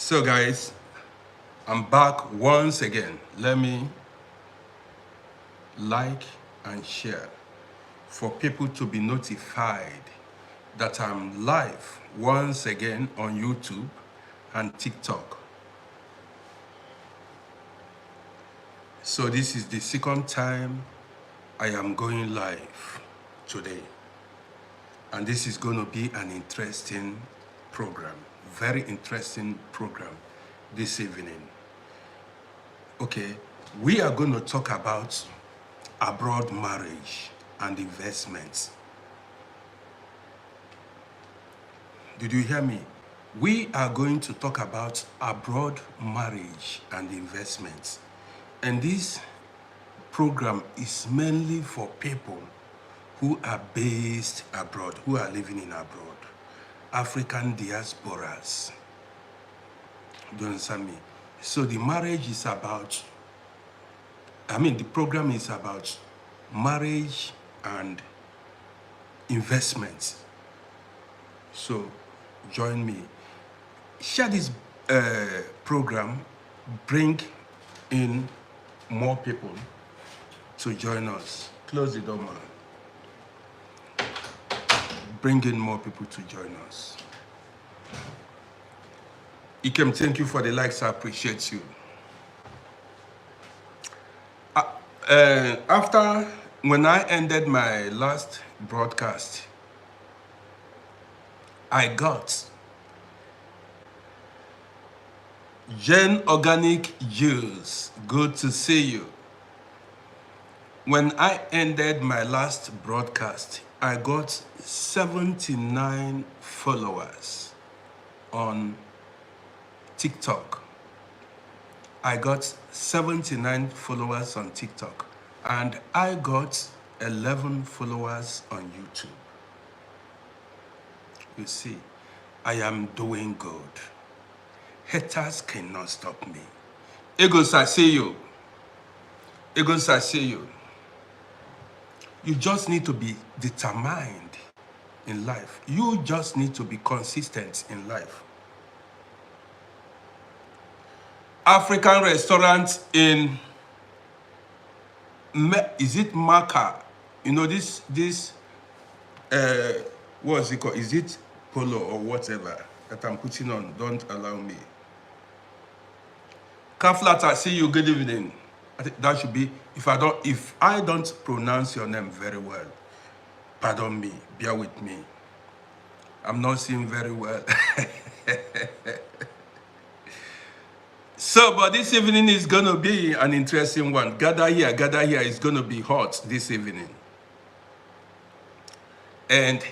So guys, I'm back once again. Let me like and share for people to be notified that I'm live once again on YouTube and TikTok. So this is the second time I am going live today. And this is going to be an interesting program, very interesting program this evening. Okay, we are going to talk about abroad marriage and investments. Did you hear me? We are going to talk about abroad marriage and investments. And this program is mainly for people who are based abroad, who are living in abroad, African diasporas. Do you understand me? So the marriage is about, the program is about marriage and investments. So join me. Share this program, bring in more people to join us. Close the door, man. Bring in more people to join us. Ikem, thank you for the likes. I appreciate you. When I ended my last broadcast, I got Gen Organic Juice. Good to see you. When I ended my last broadcast, I got 79 followers on TikTok. I got 79 followers on TikTok, and I got 11 followers on YouTube. You see, I am doing good. Haters cannot stop me. Egos, I see you. Egos, I see you. You just need to be determined in life. You just need to be consistent in life. African restaurant in, is it Maka? You know, this what's it called? Is it Polo or whatever that I'm putting on? Don't allow me. Kaflat, I see you, good evening. I think that should be, if I don't pronounce your name very well, pardon me, bear with me. I'm not seeing very well. So, but this evening is going to be an interesting one. Gather here, it's going to be hot this evening. And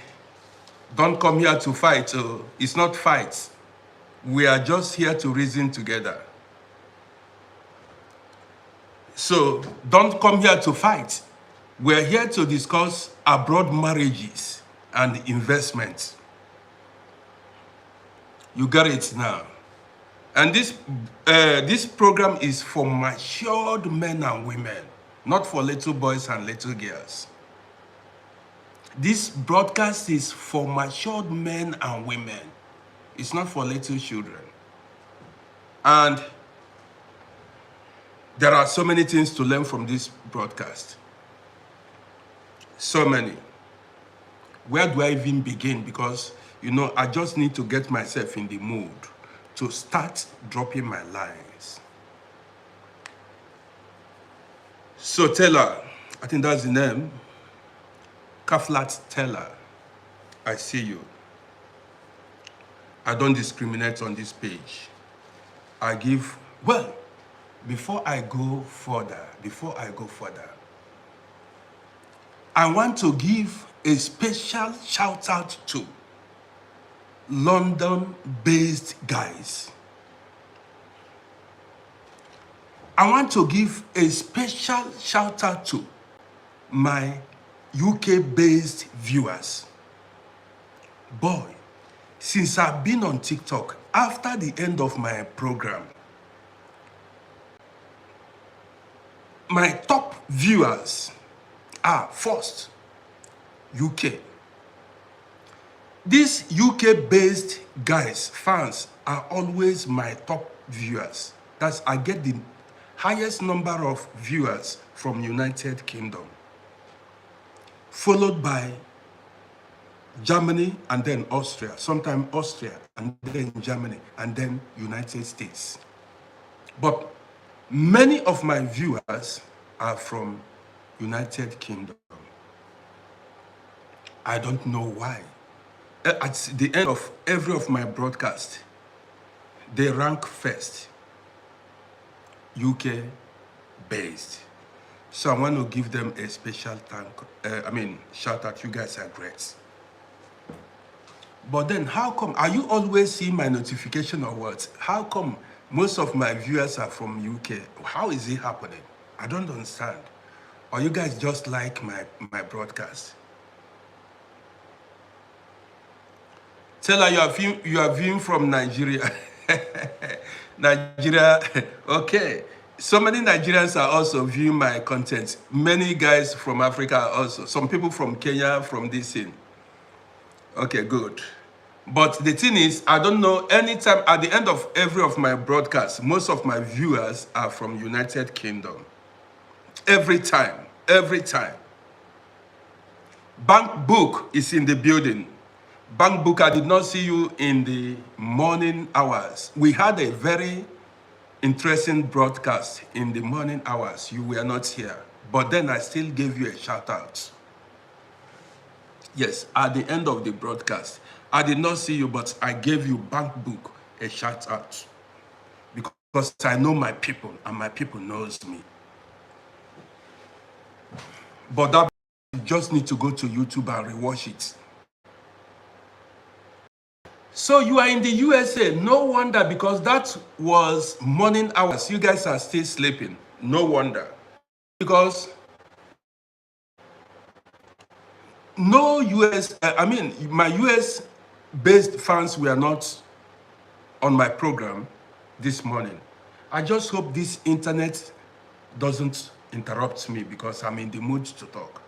don't come here to fight. Oh. It's not fights. We are just here to reason together. So, don't come here to fight. We're here to discuss abroad marriages and investments. You got it now. And this program is for matured men and women, not for little boys and little girls. This broadcast is for matured men and women. It's not for little children. And there are so many things to learn from this broadcast. So many. Where do I even begin? Because, you know, I just need to get myself in the mood to start dropping my lines. So Taylor, I think that's the name. Kaflat Taylor, I see you. I don't discriminate on this page. I give, well, before I go further, I want to give a special shout out to London-based guys. I want to give a special shout out to my UK-based viewers. Boy, since I've been on TikTok, after the end of my program, my top viewers are first, UK. These UK-based guys, fans, are always my top viewers. I get the highest number of viewers from United Kingdom, followed by Germany and then Austria, sometimes Austria and then Germany and then United States. But many of my viewers are from United Kingdom. I don't know why. At the end of every of my broadcast, they rank first, UK based. So I want to give them a special shout out. You guys are great. But then how come, are you always seeing my notification or what? How come most of my viewers are from UK? How is it happening? I don't understand. Or you guys just like my broadcast? Tell her you are viewing from Nigeria. Nigeria, okay. So many Nigerians are also viewing my content. Many guys from Africa also. Some people from Kenya, from this scene. Okay, good. But the thing is, I don't know, anytime, at the end of every of my broadcasts, most of my viewers are from United Kingdom. Every time, every time. Bank Book is in the building. Bank Book, I did not see you in the morning hours. We had a very interesting broadcast in the morning hours. You were not here. But then I still gave you a shout out. Yes, at the end of the broadcast. I did not see you, but I gave you Bank Book a shout out. Because I know my people, and my people knows me. But that you just need to go to YouTube and rewatch it. So you are in the USA, no wonder, because that was morning hours. You guys are still sleeping, no wonder. Because no my US-based fans were not on my program this morning. I just hope this internet doesn't interrupt me because I'm in the mood to talk.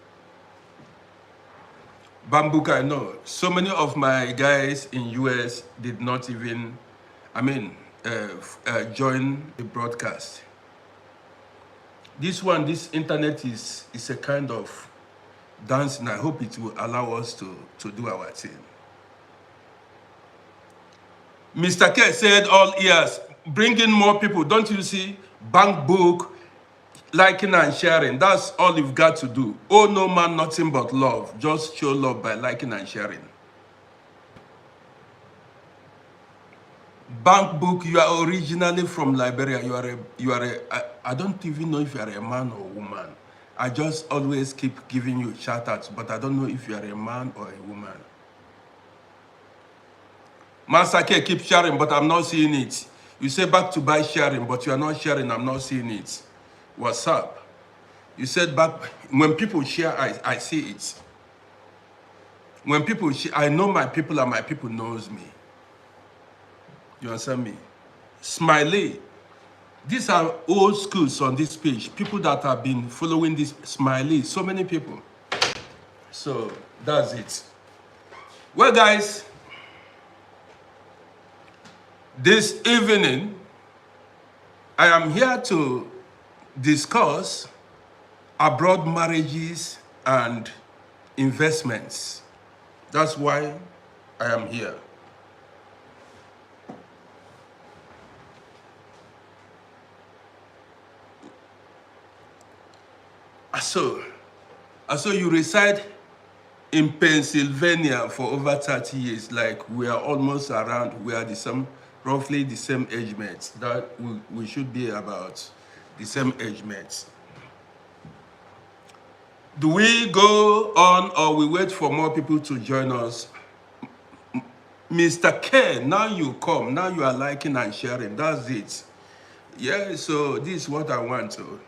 Bambuka, I know. So many of my guys in US did not even, join the broadcast. This internet is a kind of dance, and I hope it will allow us to do our thing. Mr. K said all ears, bring in more people. Don't you see? Bank Book, liking and sharing. That's all you've got to do. Oh, no man, nothing but love. Just show love by liking and sharing. Bank Book, you are originally from Liberia. I don't even know if you are a man or a woman. I just always keep giving you shout outs, but I don't know if you are a man or a woman. Master K, keep sharing, but I'm not seeing it. You say back to buy sharing, but you are not sharing, I'm not seeing it. What's up? You said back, when people share, I see it. When people share, I know my people and my people knows me. You understand me? Smiley. These are old schools on this page. People that have been following this Smiley. So many people. So that's it. Well, guys, this evening, I am here to discuss abroad marriages and investments. That's why I am here. So you reside in Pennsylvania for over 30 years, like we are almost around, we are roughly the same age mates. That we should be about the same age mates. Do we go on or we wait for more people to join us? Mr. K, now you come, now you are liking and sharing, that's it. Yeah, so this is what I want to.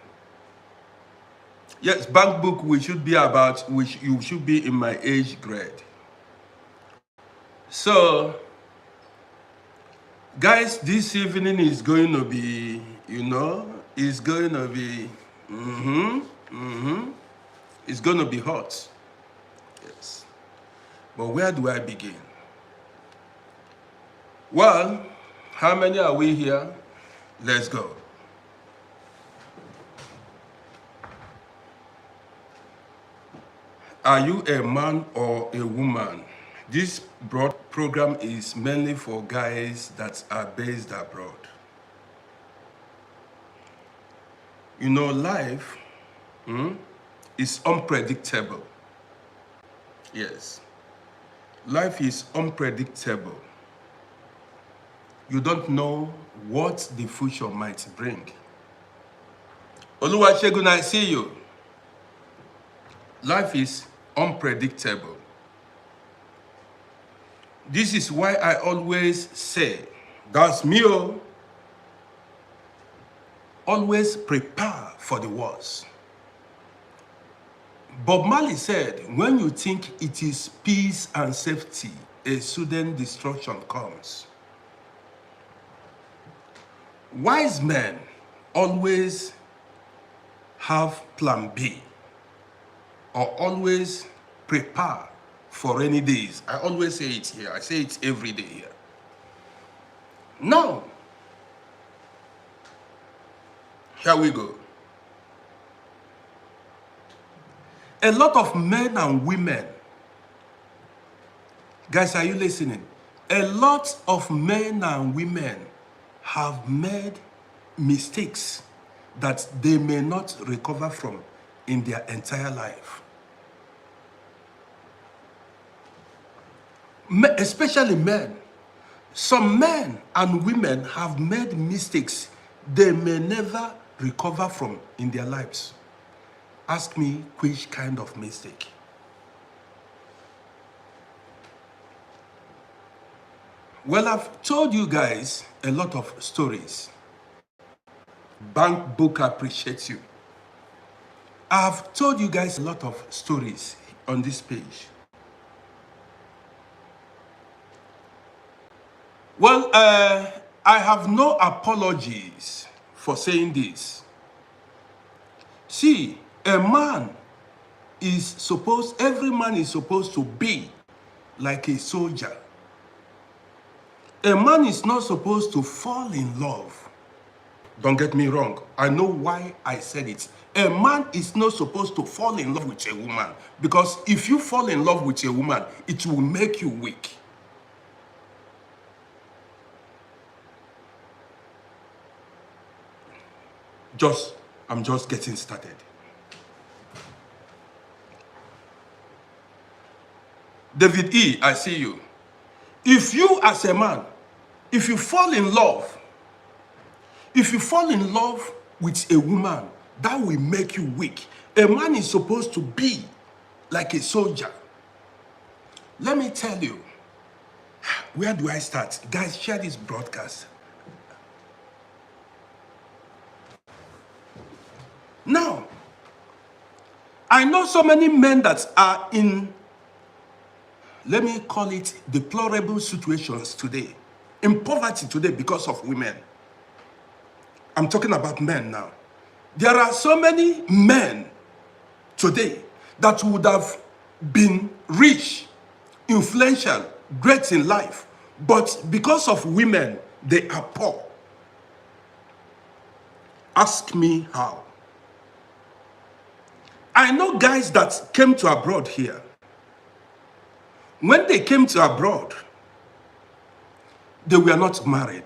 Yes, Bank Book, you should be in my age grade. So, guys, this evening is going to be, it's going to be, it's going to be hot. Yes. But where do I begin? Well, how many are we here? Let's go. Are you a man or a woman? This broad program is mainly for guys that are based abroad. You know, life is unpredictable. Yes. Life is unpredictable. You don't know what the future might bring. Oluwasegun, I see you. Life is unpredictable. This is why I always say, that's me, always prepare for the worst. Bob Marley said, when you think it is peace and safety, a sudden destruction comes. Wise men always have plan B, or always prepare for rainy days. I always say it here. I say it every day here. Now, here we go. A lot of men and women, guys, are you listening? A lot of men and women have made mistakes that they may not recover from in their entire life. Especially men. Some men and women have made mistakes they may never recover from in their lives. Ask me which kind of mistake. Well, I've told you guys a lot of stories. Bank book appreciates you. I've told you guys a lot of stories on this page. Well, I have no apologies for saying this. See, every man is supposed to be like a soldier. A man is not supposed to fall in love. Don't get me wrong. I know why I said it. A man is not supposed to fall in love with a woman, because if you fall in love with a woman, it will make you weak. I'm just getting started. David E., I see you. If you as a man, if you fall in love with a woman, that will make you weak. A man is supposed to be like a soldier. Let me tell you, where do I start? Guys, share this broadcast. Now, I know so many men that are in, let me call it, deplorable situations today, in poverty today because of women. I'm talking about men now. There are so many men today that would have been rich, influential, great in life, but because of women, they are poor. Ask me how. I know guys that came to abroad here. When they came to abroad, they were not married.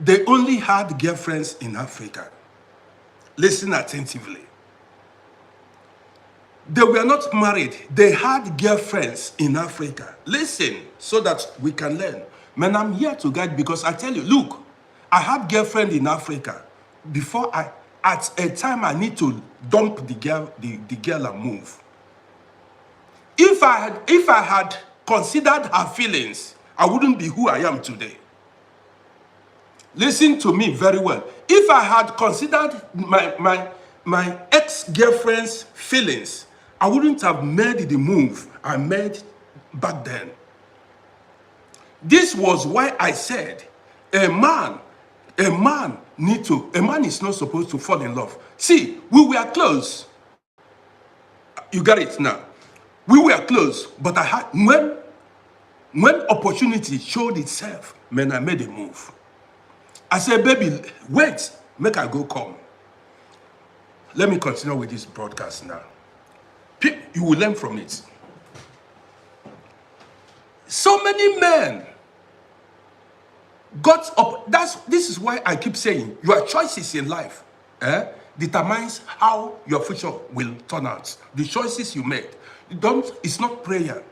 They only had girlfriends in Africa. Listen attentively. They were not married. They had girlfriends in Africa. Listen so that we can learn. Man, I'm here to guide, because I tell you, look, I had girlfriend in Africa. Before at a time I need to dump the girl and move. If I had considered her feelings, I wouldn't be who I am today. Listen to me very well. If I had considered my ex-girlfriend's feelings, I wouldn't have made the move I made back then. This was why I said a man is not supposed to fall in love. See, we were close. You got it now. We were close, but When opportunity showed itself, man, I made a move. I said, baby, wait, make I go come. Let me continue with this broadcast now. You will learn from it. So many men got up. This is why I keep saying your choices in life determines how your future will turn out. The choices you make. It's not prayer.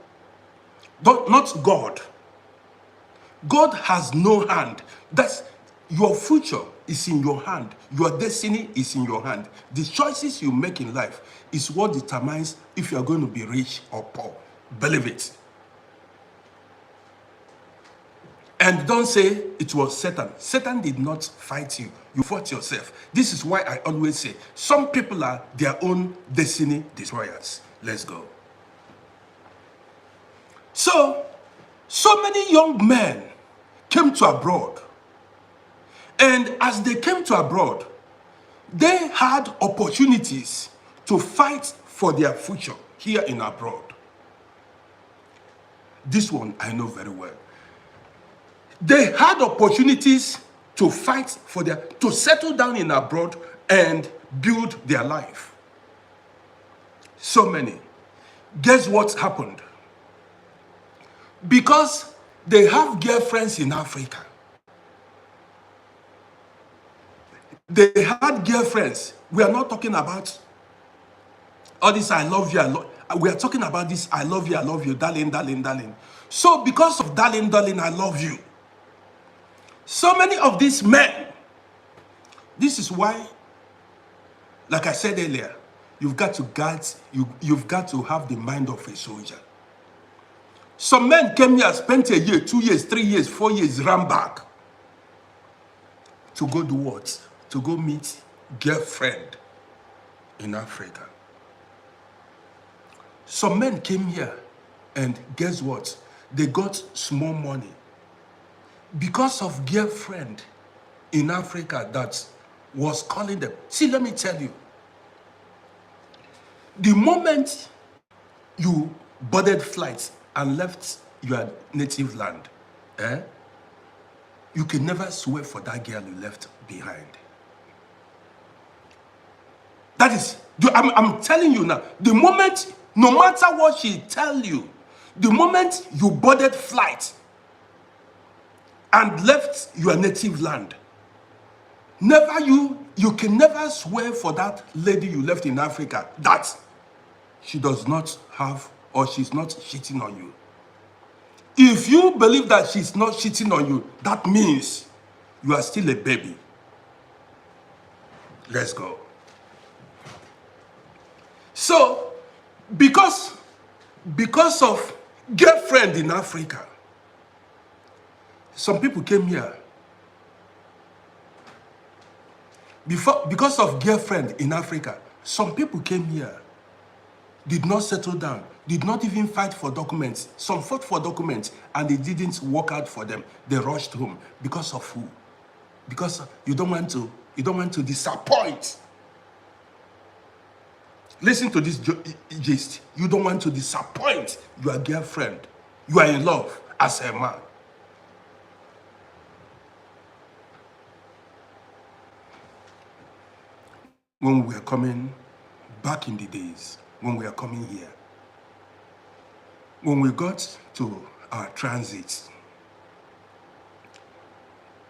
Not God. God has no hand. That's your future is in your hand. Your destiny is in your hand. The choices you make in life is what determines if you are going to be rich or poor. Believe it. And don't say it was Satan. Satan did not fight you. You fought yourself. This is why I always say some people are their own destiny destroyers. Let's go. So many young men came to abroad. And as they came to abroad, they had opportunities to fight for their future here in abroad. This one I know very well. They had opportunities to fight for to settle down in abroad and build their life. So many. Guess what happened? Because they have girlfriends in Africa. They had girlfriends. We are not talking about all this I love you, we are talking about this I love you, darling, darling, darling. So because of darling, darling, I love you, so many of these men, this is why, like I said earlier, you've got to you've got to have the mind of a soldier. Some men came here, spent a year, 2 years, 3 years, 4 years, ran back to go do what? To go meet girlfriend in Africa. Some men came here and guess what? They got small money because of girlfriend in Africa that was calling them. See, let me tell you, the moment you boarded flights and left your native land, you can never swear for that girl you left behind. That is, I'm telling you now, the moment, no matter what she tell you, the moment you boarded flight and left your native land, you can never swear for that lady you left in Africa that she does not have or she's not cheating on you. If you believe that she's not cheating on you, that means you are still a baby. Let's go. So, because of girlfriend in Africa, some people came here. Because of girlfriend in Africa, some people came here, did not settle down, did not even fight for documents. Some fought for documents and it didn't work out for them. They rushed home. Because of who? Because you don't want to disappoint. Listen to this gist. You don't want to disappoint your girlfriend. You are in love as a man. When we were coming back in the days, when we are coming here, when we got to our transit,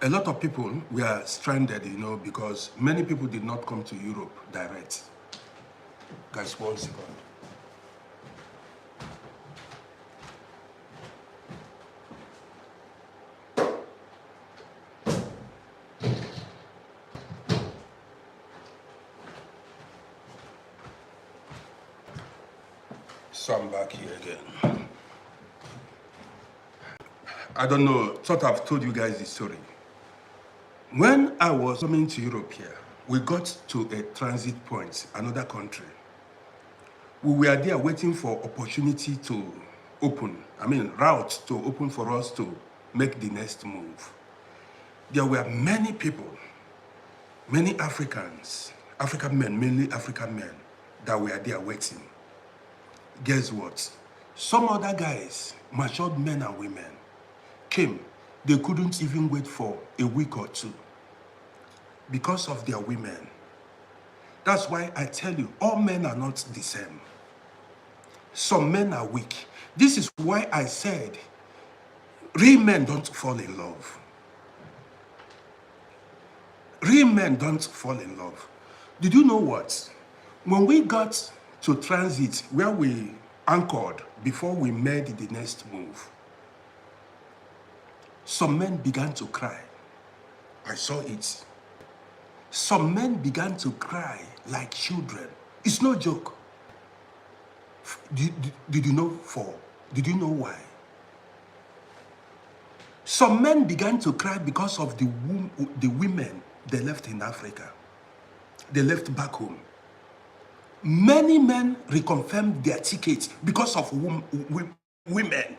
a lot of people were stranded, because many people did not come to Europe direct. Guys, 1 second. So I'm back here again. I don't know, thought I've told you guys the story. When I was coming to Europe here, we got to a transit point, another country. We were there waiting for opportunity to open, route to open for us to make the next move. There were many people, many Africans, African men, mainly African men, that were there waiting. Guess what? Some other guys, matured men and women, came. They couldn't even wait for a week or two because of their women. That's why I tell you, all men are not the same. Some men are weak. This is why I said, real men don't fall in love. Real men don't fall in love. Did you know what? When we got to transit, where we anchored before we made the next move, some men began to cry. I saw it. Some men began to cry like children. It's no joke. Did you know Did you know why? Some men began to cry because of the women they left in Africa. They left back home. Many men reconfirmed their tickets because of women.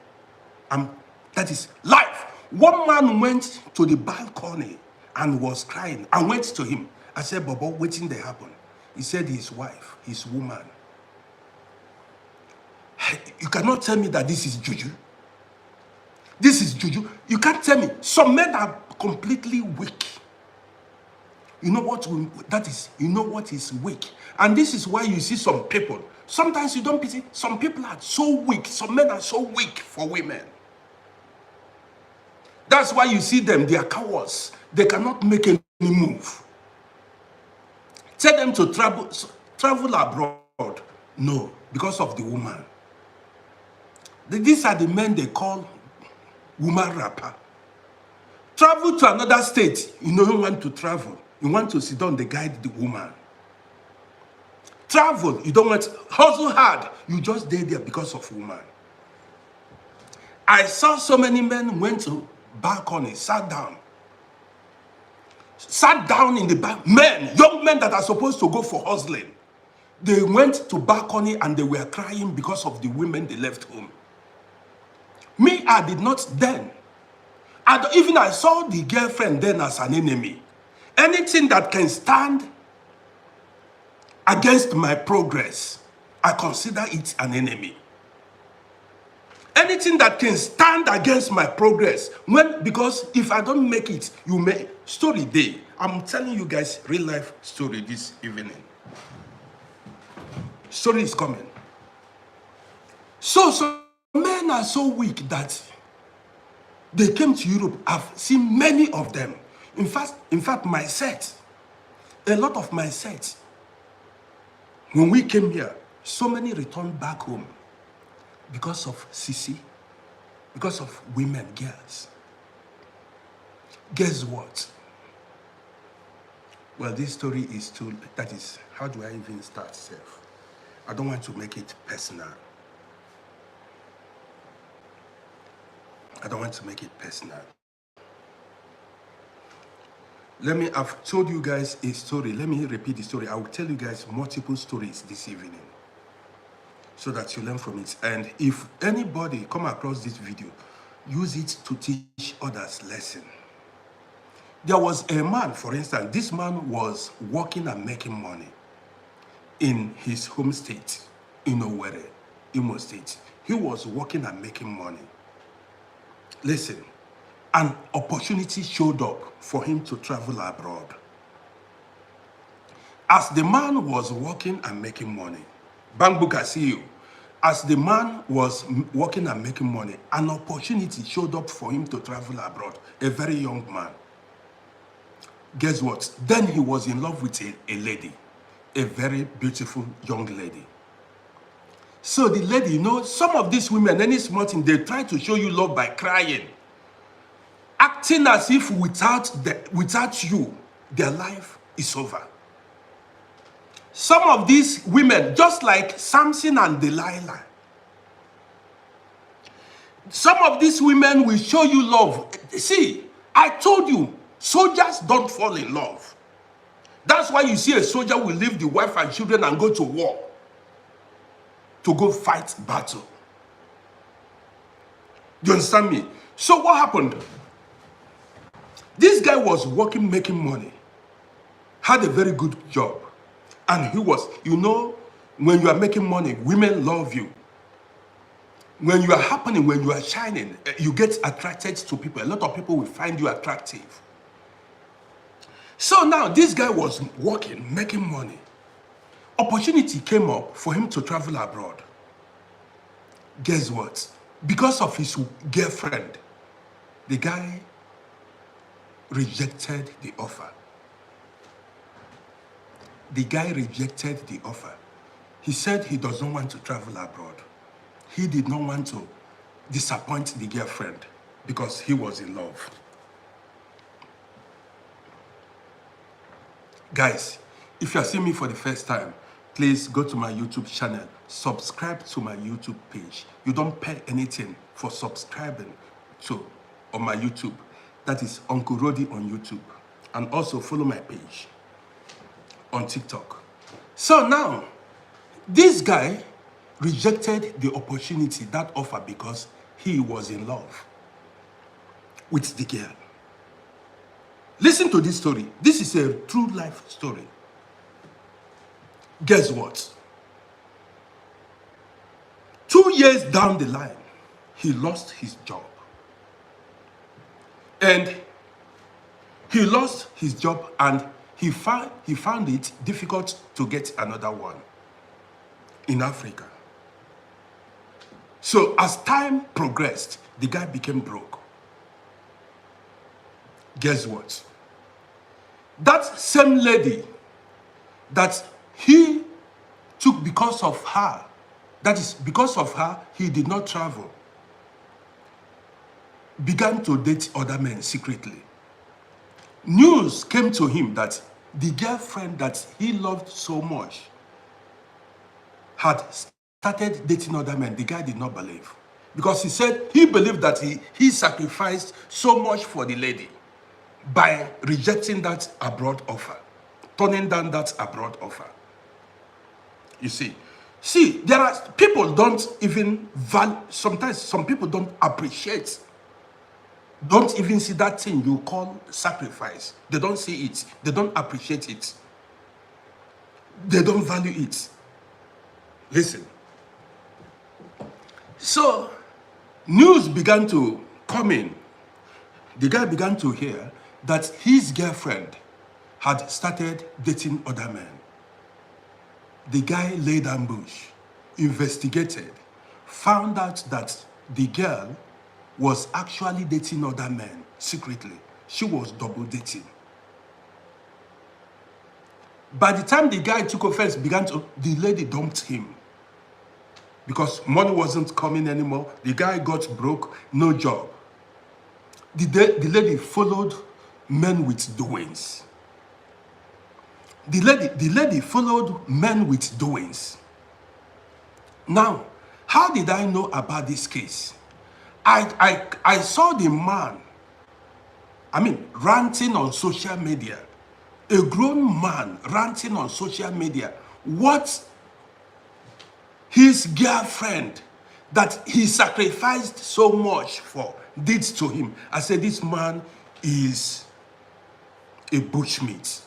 That is life. One man went to the balcony and was crying. I went to him. I said, Bobo, waiting there happen. He said his wife, his woman. You cannot tell me that this is juju. This is juju. You can't tell me. Some men are completely weak. You know what that is? You know what is weak? And this is why you see some people. Sometimes you don't pity. Some people are so weak. Some men are so weak for women. That's why you see them. They are cowards. They cannot make any move. Tell them to travel abroad. No, because of the woman. These are the men they call woman rapper. Travel to another state. You don't want to travel. You want to sit down, they guide the woman. Travel, you don't want to hustle hard. You just stay there because of woman. I saw so many men went to balcony, sat down. Sat down in the back. Men, young men that are supposed to go for hustling. They went to balcony and they were crying because of the women they left home. Me, I did not then. Even I saw the girlfriend then as an enemy. Anything that can stand against my progress, I consider it an enemy. Anything that can stand against my progress, because if I don't make it, you may. Story day. I'm telling you guys real life story this evening. Story is coming. So men are so weak that they came to Europe. I've seen many of them. In fact, my set, a lot of my sets, when we came here, so many returned back home because of CC, because of women, girls. Guess what? Well, this story is that is, how do I even start, self? I don't want to make it personal. I don't want to make it personal. I've told you guys a story. Let me repeat the story. I will tell you guys multiple stories this evening so that you learn from it. And if anybody come across this video, use it to teach others lesson. There was a man, for instance, this man was working and making money in his home state, in Owerri, Imo State. He was working and making money. Listen. An opportunity showed up for him to travel abroad. As the man was working and making money, Bangbuka, see you. As the man was working and making money, an opportunity showed up for him to travel abroad. A very young man. Guess what? Then he was in love with a lady, a very beautiful young lady. So the lady, you know, some of these women, any small thing, they try to show you love by crying. Acting as if without you, their life is over. Some of these women, just like Samson and Delilah, some of these women will show you love. See, I told you, soldiers don't fall in love. That's why you see a soldier will leave the wife and children and go to war, to go fight battle. Do you understand me? So what happened? This guy was working, making money, had a very good job. And he was, you know, when you are making money, women love you. When you are happening, when you are shining, you get attracted to people. A lot of people will find you attractive. So now this guy was working, making money. Opportunity came up for him to travel abroad. Guess what? Because of his girlfriend, the guy rejected the offer. The guy rejected the offer. He said he does not want to travel abroad. He did not want to disappoint the girlfriend because he was in love. Guys, if you are seeing me for the first time, please go to my YouTube channel, subscribe to my YouTube page. You don't pay anything for subscribing on my YouTube. That is Uncle RODDY on YouTube. And also follow my page on TikTok. So now, this guy rejected the opportunity, that offer, because he was in love with the girl. Listen to this story. This is a true life story. Guess what? 2 years down the line, he lost his job. And he lost his job, and he found it difficult to get another one in Africa. So as time progressed, the guy became broke. Guess what? That same lady that he took because of her, that is, because of her, he did not travel, began to date other men secretly. News came to him that the girlfriend that he loved so much had started dating other men. The guy did not believe, because he said he believed that he sacrificed so much for the lady by rejecting that abroad offer, turning down that abroad offer. You see, there are people don't even value, sometimes some people don't appreciate, don't even see that thing you call sacrifice. They don't see it. They don't appreciate it. They don't value it. Listen. So, news began to come in. The guy began to hear that his girlfriend had started dating other men. The guy laid ambush, investigated, found out that the girl was actually dating other men secretly. She was double dating. By the time the guy took offense, the lady dumped him because money wasn't coming anymore. The guy got broke, no job. The lady followed men with doings. The lady followed men with doings. Now, how did I know about this case? I saw the man, ranting on social media. A grown man ranting on social media what his girlfriend that he sacrificed so much for did to him. I said, this man is a bushmeat.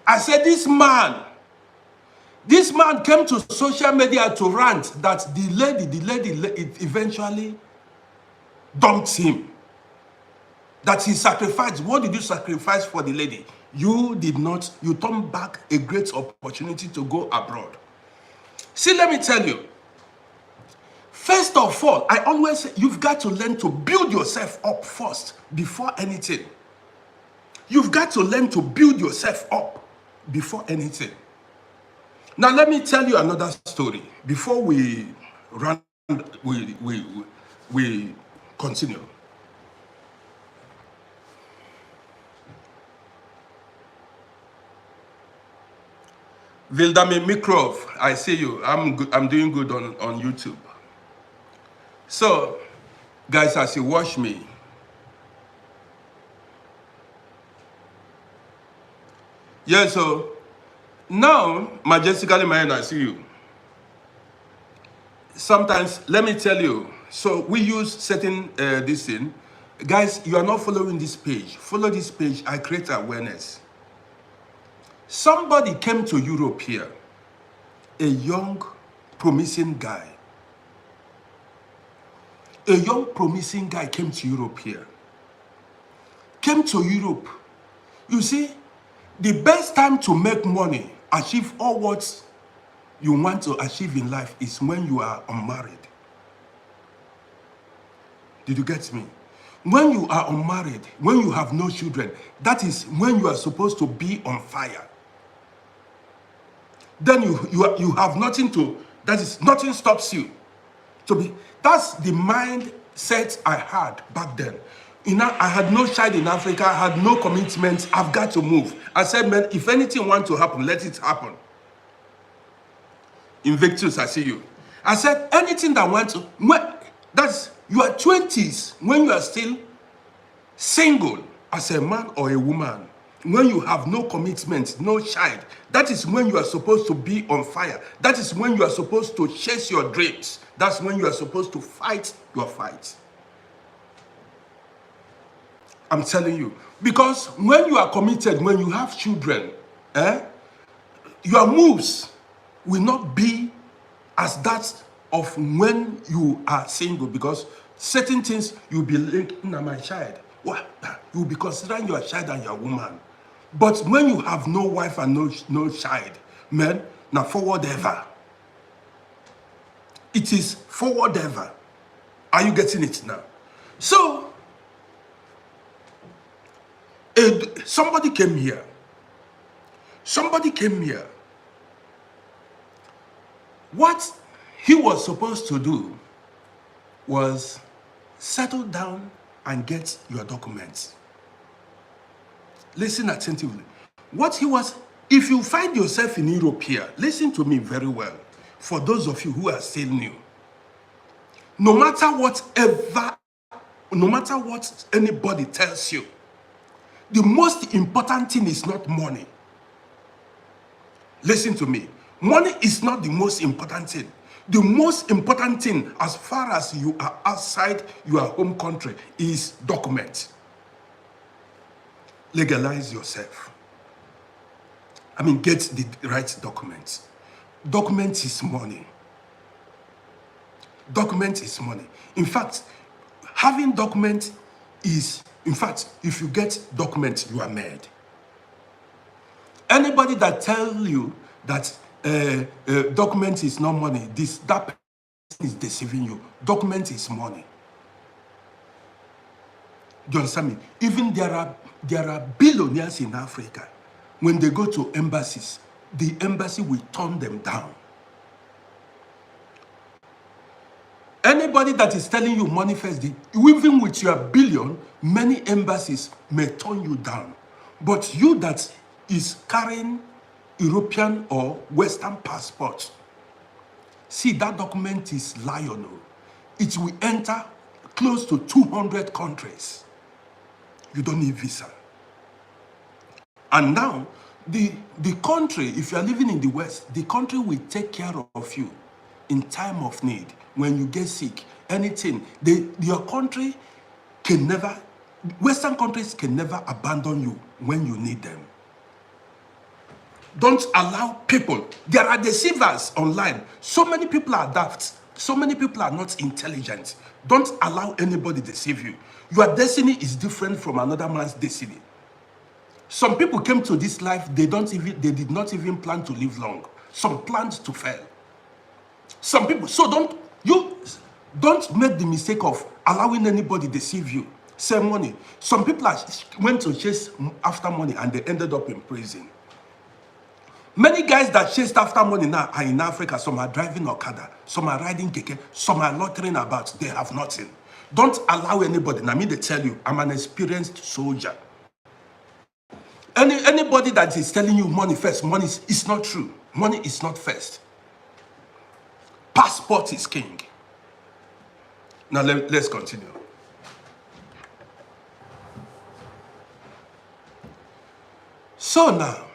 I said, this man came to social media to rant that the lady eventually dumped him. That he sacrificed. What did you sacrifice for the lady? You did not. You turned back a great opportunity to go abroad. See, let me tell you. First of all, I always say you've got to learn to build yourself up first before anything. You've got to learn to build yourself up before anything. Now, let me tell you another story before we continue. Vildami Mikrov, I see you. I'm doing good on YouTube. So, guys, as you watch me, yeah, so now, majestically, man, I see you. Sometimes, let me tell you, so we use certain this thing. Guys, you are not following this page. Follow this page. I create awareness. Somebody came to Europe here, a young, promising guy. A young, promising guy came to Europe here. Came to Europe. You see, the best time to make money, achieve all what you want to achieve in life is when you are unmarried. Did you get me? When you are unmarried, when you have no children, that is when you are supposed to be on fire. Then you have nothing to, that is, nothing stops you to be. That's the mindset I had back then. I had no child in Africa, I had no commitment, I've got to move. I said, man, if anything wants to happen, let it happen. Invictus, I see you. I said, anything that wants to, that's your 20s, when you are still single as a man or a woman, when you have no commitment, no child, that is when you are supposed to be on fire. That is when you are supposed to chase your dreams. That's when you are supposed to fight your fight. I'm telling you. Because when you are committed, when you have children, your moves will not be as that of when you are single, because certain things you'll be linking to my child. Well, you'll be considering your child and your woman. But when you have no wife and no child, man, now forward ever. It is forward ever. Are you getting it now? So, somebody came here. Somebody came here. What he was supposed to do was settle down and get your documents. Listen attentively. What he was, if you find yourself in Europe here, listen to me very well. For those of you who are still new, no matter what anybody tells you, the most important thing is not money. Listen to me. Money is not the most important thing. The most important thing, as far as you are outside your home country, is documents. Legalize yourself. I mean, get the right documents. Documents is money. Document is money. In fact, having documents is, in fact, if you get documents, you are made. Anybody that tells you that document is not money, that person is deceiving you. Document is money. Do you understand me? Even there are billionaires in Africa. When they go to embassies, the embassy will turn them down. Anybody that is telling you money first, even with your billion, many embassies may turn you down. But you that is carrying European or Western passport, see, that document is lion. It will enter close to 200 countries. You don't need visa. And now, the country, if you are living in the West, the country will take care of you in time of need. When you get sick, anything, your country can never, Western countries can never abandon you when you need them. Don't allow people, there are deceivers online. So many people are daft. So many people are not intelligent. Don't allow anybody deceive you. Your destiny is different from another man's destiny. Some people came to this life, they did not even plan to live long. Some planned to fail. Some people, so don't make the mistake of allowing anybody deceive you. Save money. Some people went to chase after money and they ended up in prison. Many guys that chased after money now are in Africa. Some are driving Okada, some are riding keke, some are loitering about. They have nothing. Don't allow anybody. Now, they tell you, I'm an experienced soldier. Anybody that is telling you money first, money is not true. Money is not first. Passport is king. Now let's continue. So now,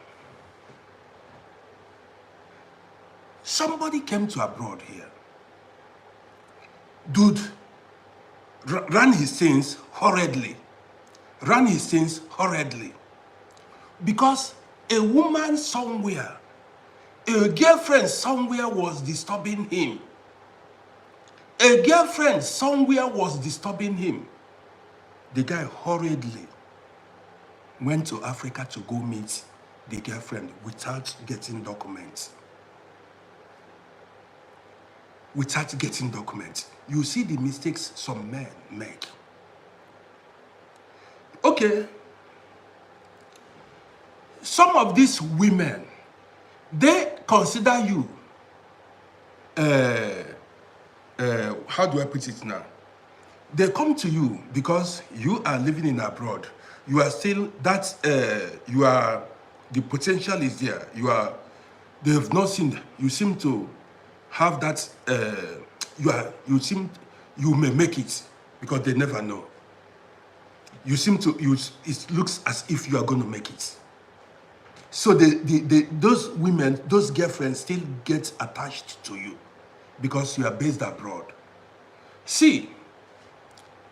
somebody came to abroad here. Dude ran his things hurriedly. Ran his things hurriedly. Because A woman somewhere, a girlfriend somewhere was disturbing him. A girlfriend somewhere was disturbing him. The guy hurriedly went to Africa to go meet the girlfriend without getting documents. Without getting documents. You see the mistakes some men make. Okay. Some of these women, they consider you, how do I put it now? They come to you because you are living in abroad. You are still, the potential is there. They have not seen, you seem to have that, you may make it because they never know. It looks as if you are going to make it. So those women, those girlfriends still get attached to you because you are based abroad. See,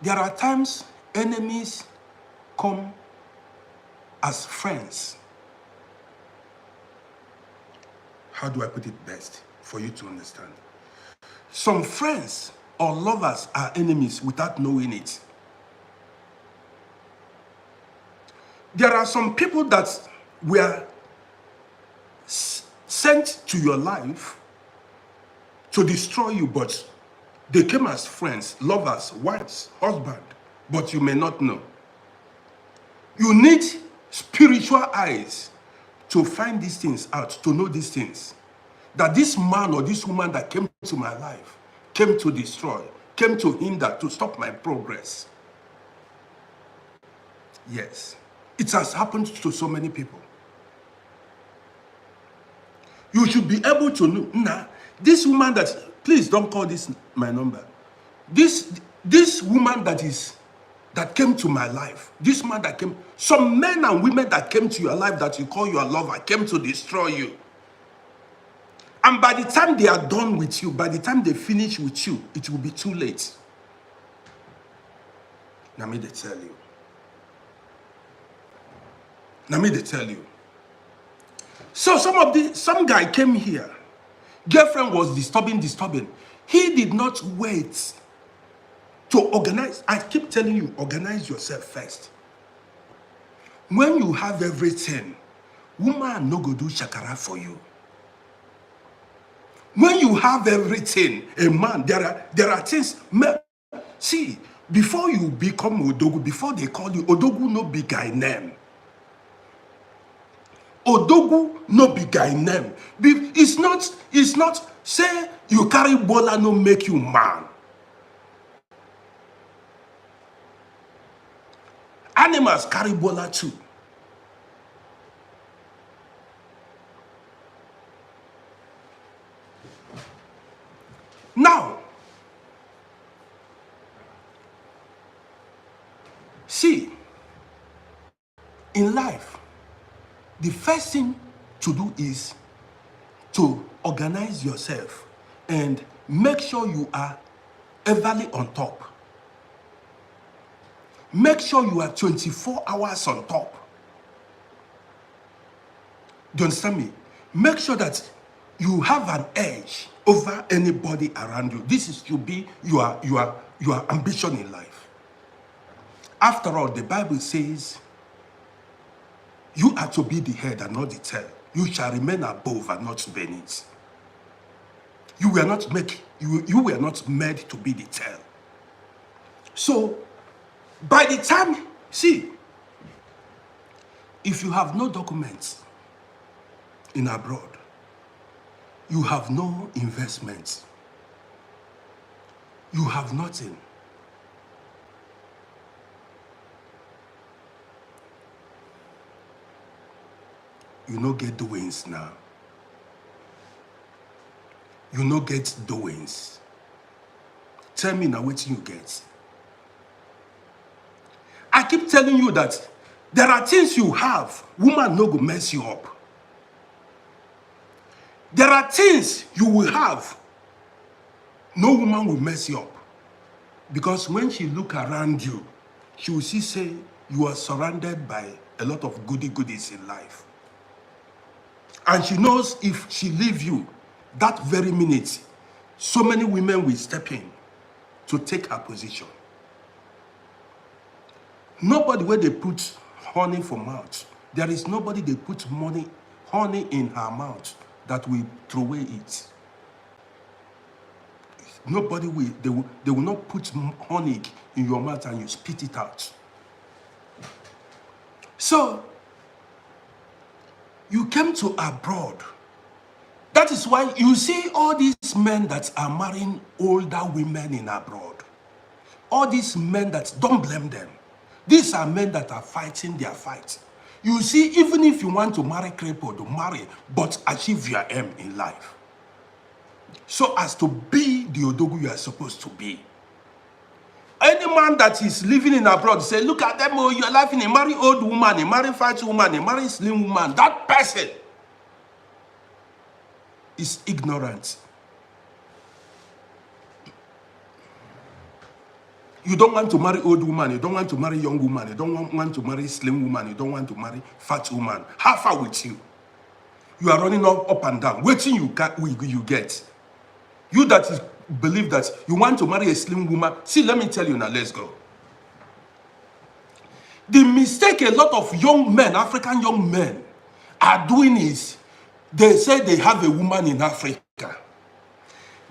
there are times enemies come as friends. How do I put it best for you to understand? Some friends or lovers are enemies without knowing it. There are some people that were sent to your life to destroy you, but they came as friends, lovers, wives, husband, but you may not know. You need spiritual eyes to find these things out, to know these things. That this man or this woman that came to my life, came to destroy, came to hinder, to stop my progress. Yes. It has happened to so many people. You should be able to know, nah, this woman that, please don't call this my number. This woman that came to my life, this man that came, some men and women that came to your life that you call your lover came to destroy you. And by the time they are done with you, by the time they finish with you, it will be too late. Now me they tell you. So some guy came here. Girlfriend was disturbing. He did not wait to organize. I keep telling you, organize yourself first. When you have everything, woman no go do shakara for you. When you have everything, a man, there are things. See, before you become Odogu, before they call you Odogu, no big guy name. Odogu no big guy name. It's not say you carry bola no make you man. Animals carry bola too. Now, see, in life, the first thing to do is to organize yourself and make sure you are everly on top. Make sure you are 24 hours on top. Do you understand me? Make sure that you have an edge over anybody around you. This should be your ambition in life. After all, the Bible says you are to be the head and not the tail. You shall remain above and not beneath. You were not made to be the tail. So, by the time, see, if you have no documents in abroad, you have no investments, you have nothing. You no get doings now. You no get doings. Tell me now what you get. I keep telling you that there are things you have, woman no go mess you up. There are things you will have, no woman will mess you up. Because when she look around you, she will see say you are surrounded by a lot of goodies in life. And she knows if she leave you, that very minute, so many women will step in to take her position. Nobody where they put honey for mouth. There is nobody they put honey in her mouth that will throw away it. Nobody will, they will not put honey in your mouth and you spit it out. So, you came to abroad. That is why you see all these men that are marrying older women in abroad. All these men that, don't blame them. These are men that are fighting their fight. You see, even if you want to marry crippled, to marry, but achieve your aim in life. So as to be the Odogu you are supposed to be. Any man that is living in abroad, say, look at them, oh, you're living a marry old woman, a marry fat woman, a marry slim woman. That person is ignorant. You don't want to marry old woman, you don't want to marry young woman, you don't want to marry slim woman, you don't want to marry fat woman. How far with you? You are running up and down. Waiting you get. You that is, believe that you want to marry a slim woman. See, let me tell you now, let's go. The mistake a lot of young men, African young men, are doing is, they say they have a woman in Africa.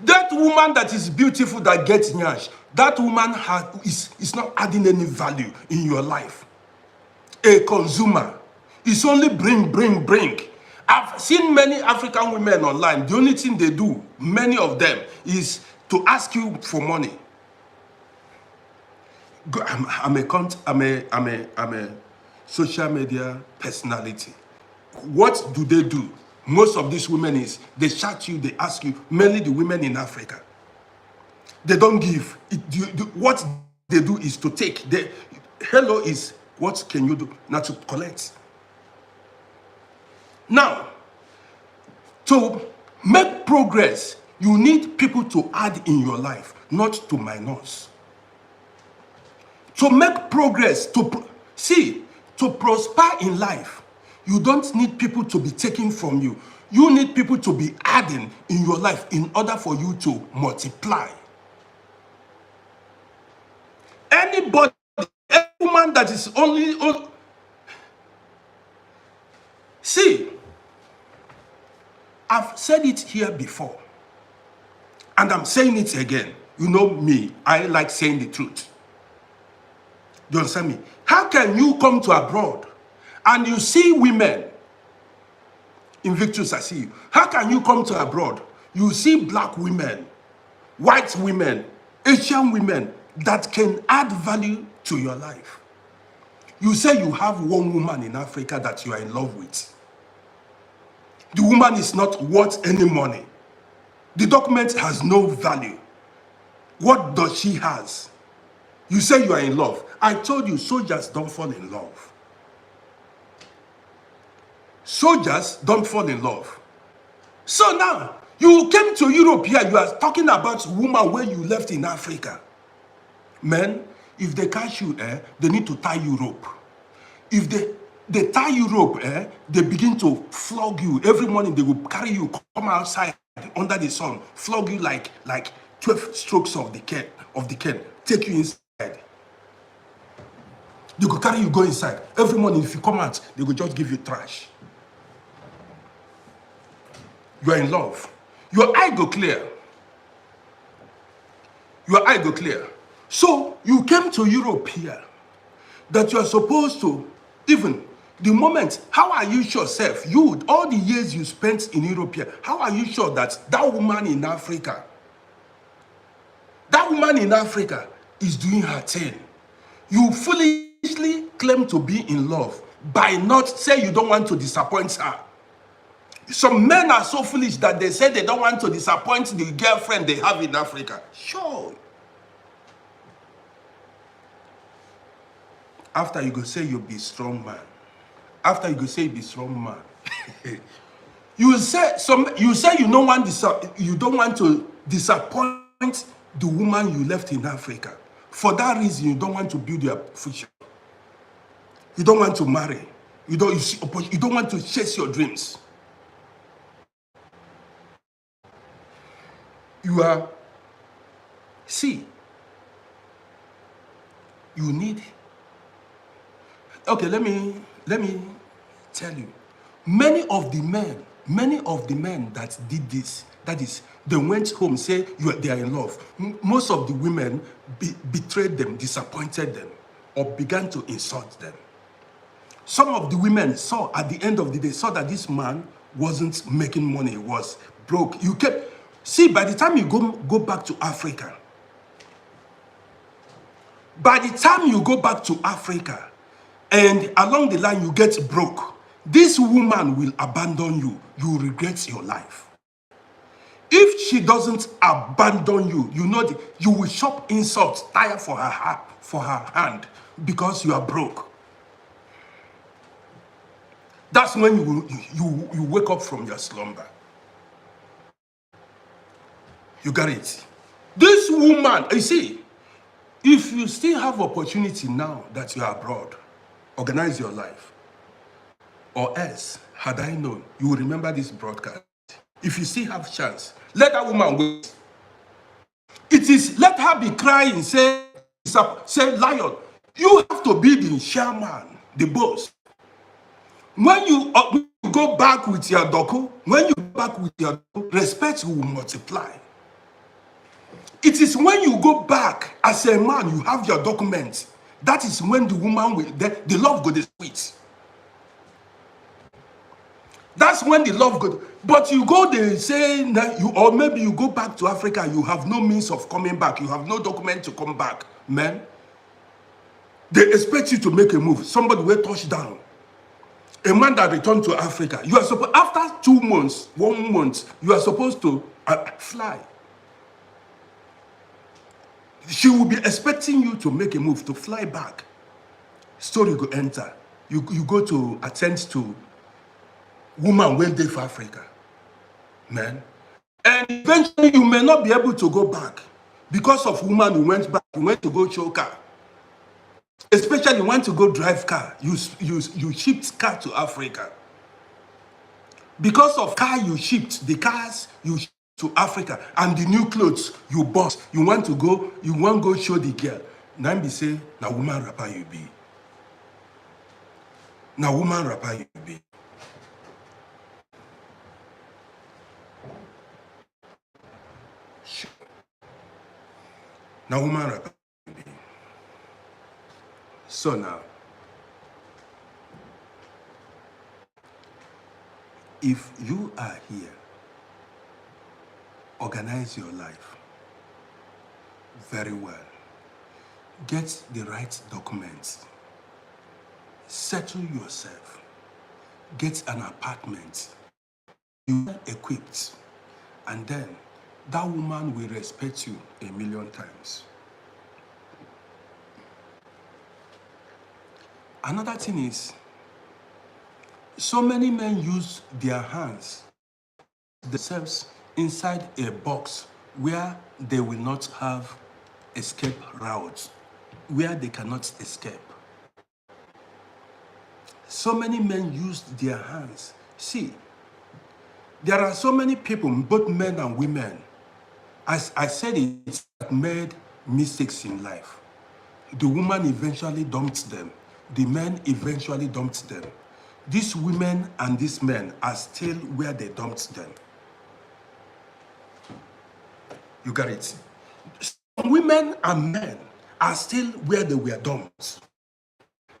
That woman that is beautiful, that gets nyash, that woman is not adding any value in your life. A consumer is only bring. I've seen many African women online. The only thing they do, many of them, is to ask you for money. I'm a social media personality. What do they do? Most of these women is, they chat you, they ask you, mainly the women in Africa. They don't give. What they do is to take. Hello is, what can you do? Not to collect. Now, to make progress, you need people to add in your life, not to minus. To make progress, to prosper in life, you don't need people to be taking from you. You need people to be adding in your life in order for you to multiply. Anybody, any woman that is only see, I've said it here before, and I'm saying it again. You know me, I like saying the truth. Do you understand me? How can you come to abroad and you see women, Invictus, I see you. How can you come to abroad? You see black women, white women, Asian women that can add value to your life. You say you have one woman in Africa that you are in love with. The woman is not worth any money. The document has no value. What does she has? You say you are in love. I told you, soldiers don't fall in love. Soldiers don't fall in love. So now, you came to Europe here, you are talking about woman where you left in Africa. Men, if they catch you, they need to tie you rope. If they tie you rope, they begin to flog you. Every morning they will carry you, come outside under the sun, flog you like 12 strokes of the cane, take you inside. They could carry you, go inside. Every morning, if you come out, they will just give you trash. You are in love. Your eye go clear. Your eye go clear. So, you came to Europe here, that you are supposed to, even the moment, how are you sure, self, you, all the years you spent in Europe here, how are you sure that that woman in Africa is doing her thing? You foolishly claim to be in love by not say you don't want to disappoint her. Some men are so foolish that they say they don't want to disappoint the girlfriend they have in Africa. Sure. After you go say you be strong man. After you go say you be strong man. you say you don't want to disappoint the woman you left in Africa. For that reason, you don't want to build your future. You don't want to marry. You don't want to chase your dreams. You are, see, you need, okay, let me tell you, many of the men that did this, that is, they went home, say they are in love. Most of the women betrayed them, disappointed them, or began to insult them. Some of the women saw at the end of the day, saw that this man wasn't making money, was broke. You kept, see, by the time you go back to Africa, and along the line you get broke, this woman will abandon you. You will regret your life. If she doesn't abandon you, you know you will shop insults, tire for her hand, because you are broke. That's when you wake up from your slumber. You got it? This woman, you see, if you still have opportunity now that you are abroad, organize your life. Or else, had I known, you will remember this broadcast. If you still have chance, let that woman wait. It is, let her be crying, say, Lion, you have to be the chairman, the boss. When you go back with your doco, respect will multiply. It is when you go back as a man, you have your documents. That is when the woman will, the love go the sweet. That's when the love goes. But you go there, say that you, or maybe you go back to Africa, you have no means of coming back. You have no document to come back, man. They expect you to make a move. Somebody will touch down. A man that returned to Africa, you are supposed, after 2 months, 1 month, you are supposed to fly. She will be expecting you to make a move, to fly back. Story go enter. You go to attend to woman went there for Africa, man. And eventually you may not be able to go back because of woman who went back. You went to go show car. Especially you want to go drive car. You shipped car to Africa. Because of car you shipped, the cars you shipped to Africa, and the new clothes you bought, you want to go show the girl. Now be say, now woman rapper you be. Now woman rapper you be. Now woman rapper you be. So now, if you are here, organize your life very well. Get the right documents. Settle yourself. Get an apartment. You are equipped. And then that woman will respect you 1,000,000 times. Another thing is, so many men use their hands themselves inside a box where they will not have escape routes, where they cannot escape. So many men use their hands. See, there are so many people, both men and women, as I said, it's made mistakes in life. The woman eventually dumped them. The men eventually dumped them. These women and these men are still where they dumped them. You got it? Some women and men are still where they were dumped.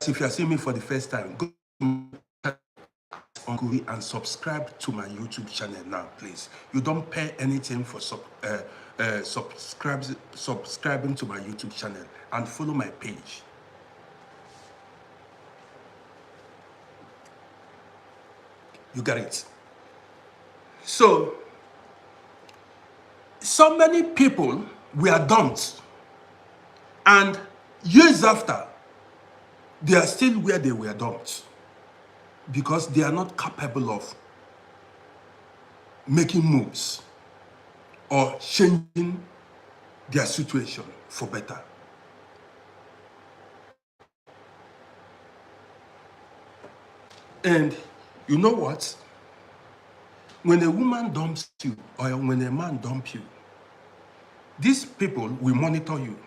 If you are seeing me for the first time, go and subscribe to my YouTube channel now, please. You don't pay anything for subscribing to my YouTube channel, and follow my page. You got it? So many people were dumped, and years after, they are still where they were dumped because they are not capable of making moves or changing their situation for better. And you know what? When a woman dumps you or when a man dumps you, These people will monitor you.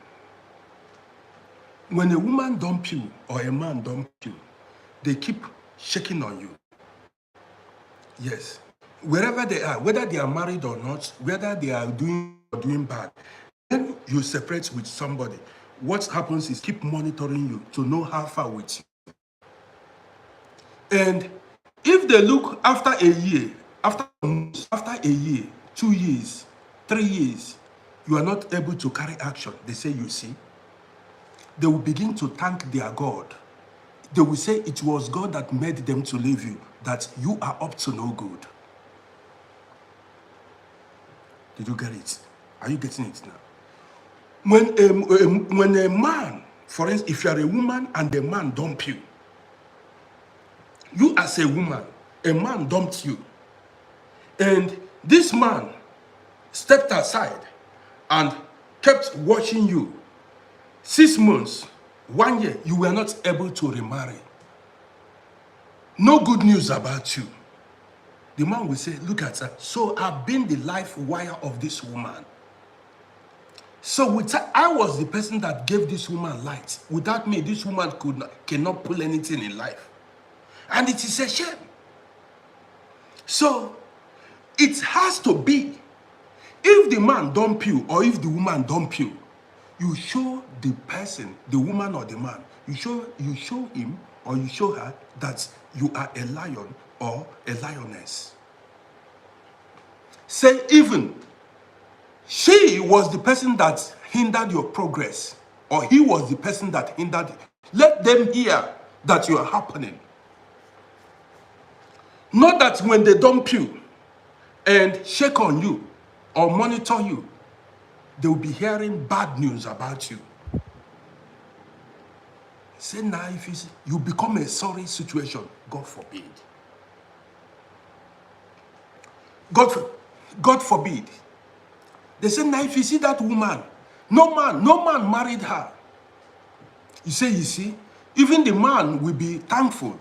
When a woman dump you or a man dump you, they keep checking on you. Yes. Wherever they are, whether they are married or not, whether they are doing bad, when you separate with somebody, what happens is keep monitoring you to know how far with you. And if they look after a year, after a year, 2 years, 3 years, you are not able to carry action, they say, you see, they will begin to thank their God. They will say it was God that made them to leave you, that you are up to no good. Did you get it? Are you getting it now? When a man, for instance, if you are a woman and a man dump you, you as a woman, a man dumped you, and this man stepped aside and kept watching you. 6 months, 1 year, you were not able to remarry. No good news about you. The man will say, look at her. So I've been the life wire of this woman. So I was the person that gave this woman light. Without me, this woman cannot pull anything in life. And it is a shame. So it has to be, if the man dump you or if the woman dump you, you show the person, the woman or the man, you show him or you show her that you are a lion or a lioness. Say even she was the person that hindered your progress, or he was the person that hindered it. Let them hear that you are happening. Not that when they dump you and shake on you or monitor you, they will be hearing bad news about you. Say now, if you become a sorry situation, God forbid. God forbid. They say now, if you see that woman, no man married her. You see, even the man will be thankful.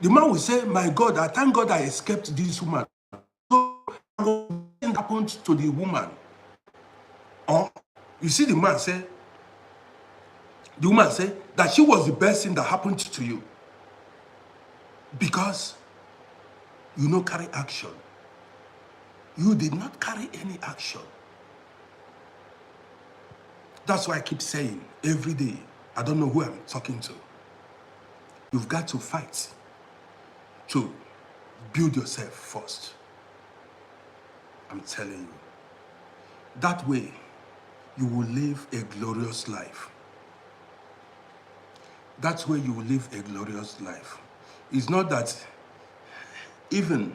The man will say, my God, I thank God I escaped this woman. So what happened to the woman? Or you see the woman say that she was the best thing that happened to you. Because you carry action. You did not carry any action. That's why I keep saying every day, I don't know who I'm talking to. You've got to fight to build yourself first. I'm telling you. That way, you will live a glorious life. That's where you will live a glorious life. It's not that even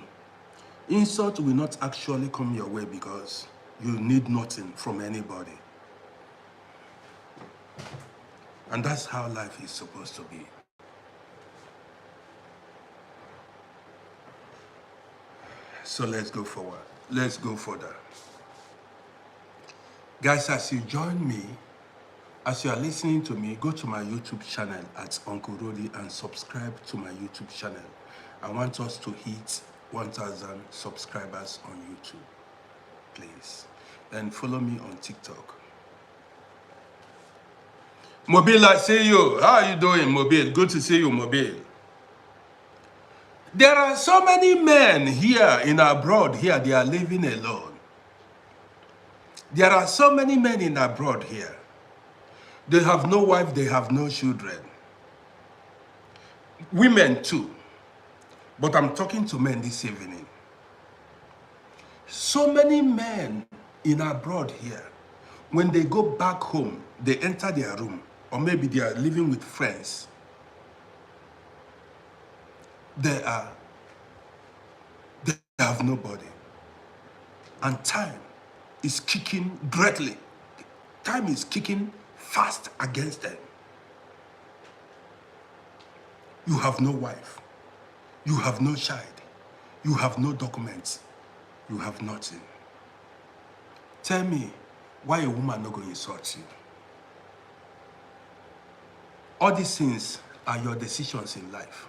insult will not actually come your way because you need nothing from anybody. And that's how life is supposed to be. So let's go forward. Let's go further. Guys, as you join me, as you are listening to me, go to my YouTube channel at Uncle RODDY and subscribe to my YouTube channel. I want us to hit 1,000 subscribers on YouTube, please. And follow me on TikTok. Mobile, I see you. How are you doing, Mobile? Good to see you, Mobile. There are so many men here in abroad here, they are living alone. There are so many men in abroad here. They have no wife, they have no children. Women too. But I'm talking to men this evening. So many men in abroad here, when they go back home, they enter their room, or maybe they are living with friends. They have nobody. And time is kicking greatly. Time is kicking fast against them. You have no wife. You have no child. You have no documents. You have nothing. Tell me, why a woman not going to insult you? All these things are your decisions in life.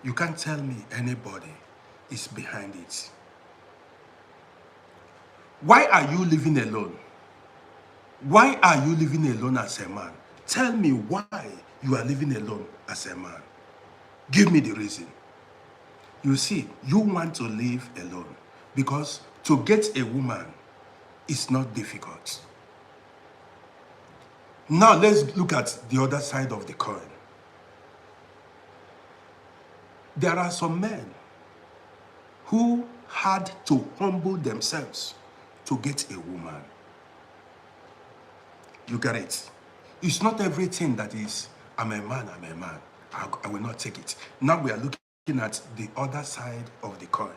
You can't tell me anybody is behind it. Why are you living alone? Why are you living alone as a man? Tell me why you are living alone as a man. Give me the reason. You see, you want to live alone because to get a woman is not difficult. Now let's look at the other side of the coin. There are some men who had to humble themselves to get a woman. You get it? It's not everything that is, I'm a man, I'm a man. I will not take it. Now we are looking at the other side of the coin.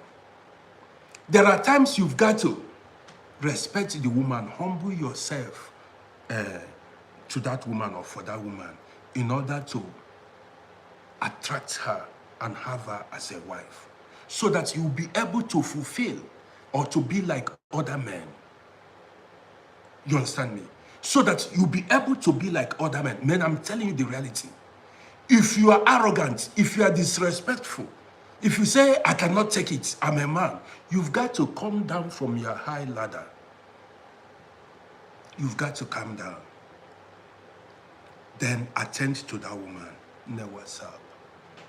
There are times you've got to respect the woman, humble yourself to that woman or for that woman in order to attract her and have her as a wife, so that you'll be able to fulfill or to be like other men. You understand me? So that you'll be able to be like other men. Men, I'm telling you the reality. If you are arrogant, if you are disrespectful, if you say, I cannot take it, I'm a man, you've got to come down from your high ladder. You've got to calm down. Then attend to that woman. Know what's up.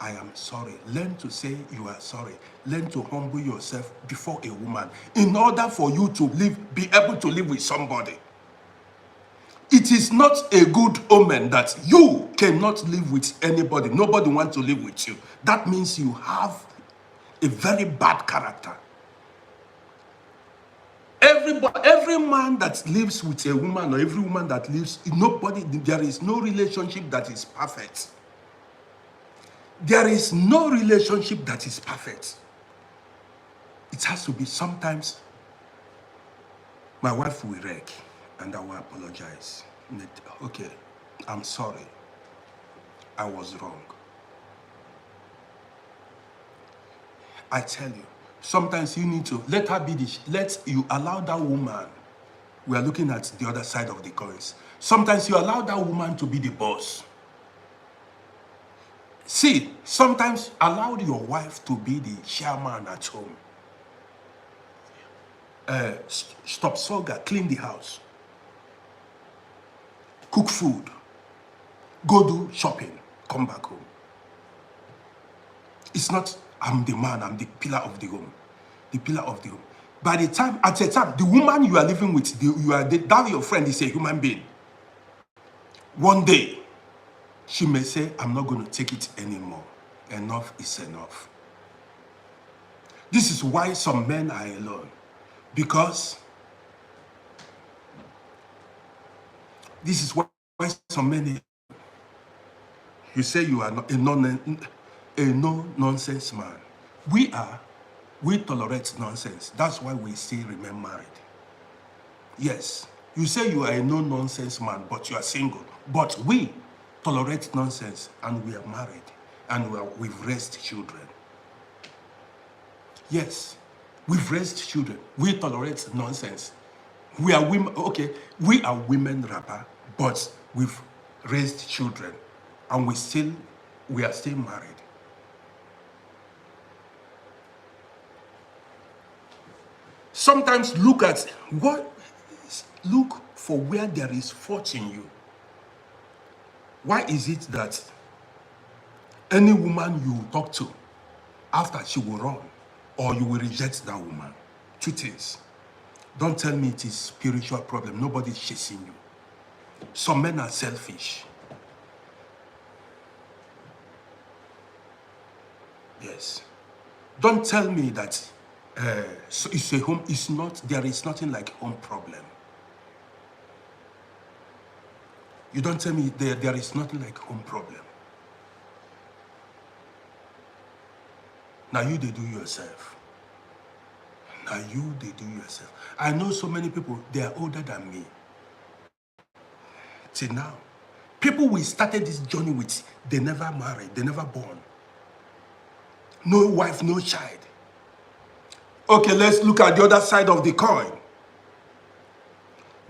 I am sorry. Learn to say you are sorry. Learn to humble yourself before a woman in order for you to be able to live with somebody. It is not a good omen that you cannot live with anybody. Nobody wants to live with you. That means you have a very bad character. Every man that lives with a woman or every woman that lives, there is no relationship that is perfect. There is no relationship that is perfect. It has to be sometimes my wife will wreck and I will apologize. Okay, I'm sorry. I was wrong. I tell you, sometimes you need to let her be you allow that woman. We are looking at the other side of the coins. Sometimes you allow that woman to be the boss. See, sometimes allow your wife to be the chairman at home. Stop soga, clean the house. Cook food. Go do shopping. Come back home. It's not, I'm the man, I'm the pillar of the home. The pillar of the home. At the time, the woman you are living with, that your friend is a human being. One day, she may say, I'm not going to take it anymore. Enough is enough. This is why some men are alone. Because this is why some men, you say you are not a no-nonsense man. We tolerate nonsense. That's why we still remain married. Yes, you say you are a no-nonsense man, but you are single. But we tolerate nonsense and we are married and we've raised children. Yes, we've raised children. We tolerate nonsense. We are women, okay, we are women rapper, but we've raised children and we are still married. Sometimes look for where there is fault in you. Why is it that any woman you talk to, after she will run, or you will reject that woman? Two things. Don't tell me it is spiritual problem. Nobody's chasing you. Some men are selfish. Yes. Don't tell me that it's a home. There is nothing like home problem. You don't tell me there is nothing like home problem. Now you they do yourself. Now you they do yourself. I know so many people, they are older than me. Till now. People we started this journey with, they never married, they never born. No wife, no child. Okay, let's look at the other side of the coin.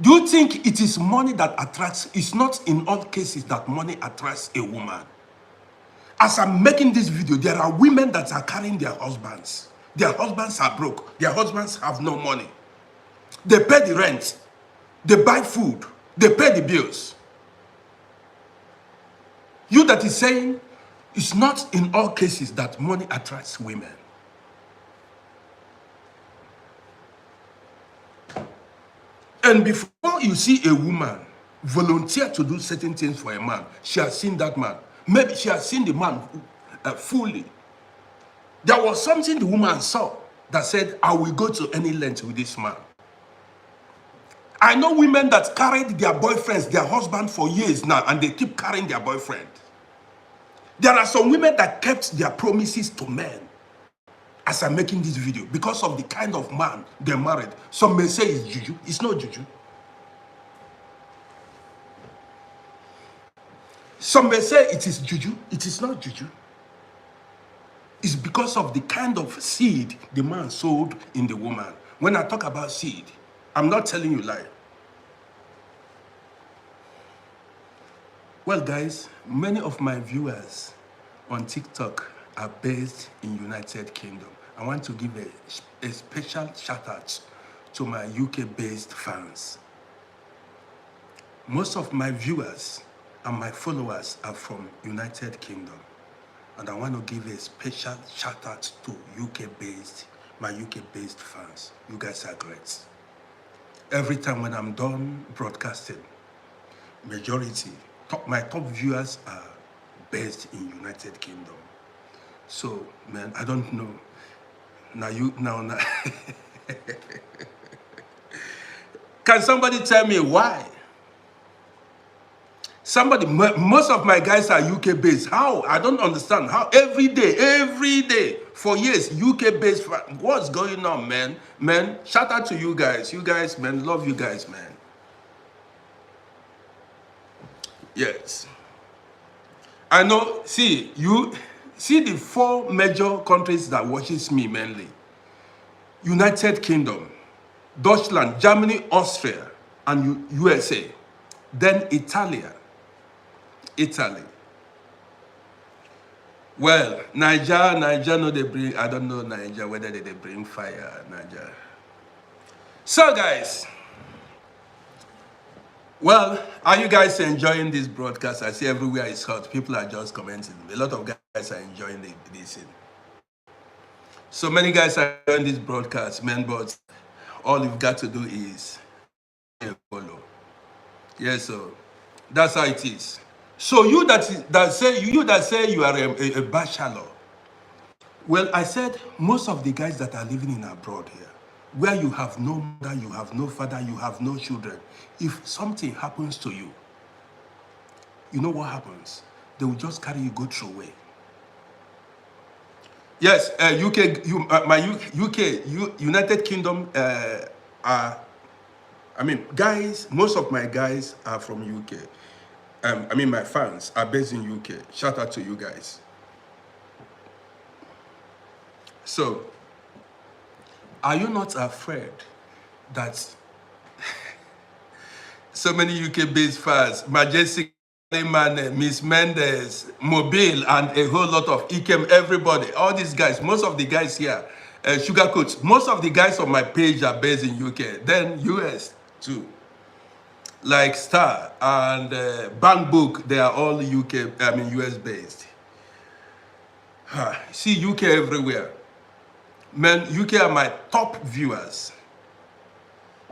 Do you think it is money that attracts? It's not in all cases that money attracts a woman. As I'm making this video, there are women that are carrying their husbands. Their husbands are broke. Their husbands have no money. They pay the rent. They buy food. They pay the bills. You that is saying it's not in all cases that money attracts women. And before you see a woman volunteer to do certain things for a man, she has seen that man. Maybe she has seen the man fully. There was something the woman saw that said, I will go to any length with this man. I know women that carried their boyfriends, their husband for years now, and they keep carrying their boyfriend. There are some women that kept their promises to men as I'm making this video because of the kind of man they married. Some may say it's juju. It's not juju. Some may say it is juju. It is not juju. It's because of the kind of seed the man sowed in the woman. When I talk about seed, I'm not telling you lie. Well, guys, many of my viewers on TikTok are based in United Kingdom. I want to give a special shout out to my UK-based fans. Most of my viewers and my followers are from United Kingdom. And I want to give a special shout out to my UK-based fans. You guys are great. Every time when I'm done broadcasting, majority, my top viewers are based in United Kingdom. So, man, I don't know. Now. Can somebody tell me why? Most of my guys are UK based. How? I don't understand. How? Every day, for years, UK based. What's going on, man? Man, shout out to you guys. You guys, man, love you guys, man. Yes. I know, see the 4 major countries that watches me mainly. United Kingdom, Deutschland, Germany, Austria, and USA. Then Italy. Well, Niger, no, they bring, I don't know Niger, whether they bring fire, Niger. So guys, well, are you guys enjoying this broadcast? I see everywhere it's hot. People are just commenting. A lot of guys are enjoying this. So many guys are enjoying this broadcast, man, but all you've got to do is follow. Yes, so that's how it is. So you that say you are a bachelor. Well, I said most of the guys that are living in abroad here, where you have no mother, you have no father, you have no children, if something happens to you, you know what happens? They will just carry you, go through away. Yes, United Kingdom guys, most of my guys are from UK. My fans are based in UK. Shout out to you guys. So, are you not afraid that so many UK-based fans, Majestic, Miss Mendes, Mobile, and a whole lot of Ikem, everybody, all these guys, most of the guys here, Sugarcoats, most of the guys on my page are based in UK, then US too. Like Star and Bankbook, they are all US based. See UK everywhere. Man, UK are my top viewers.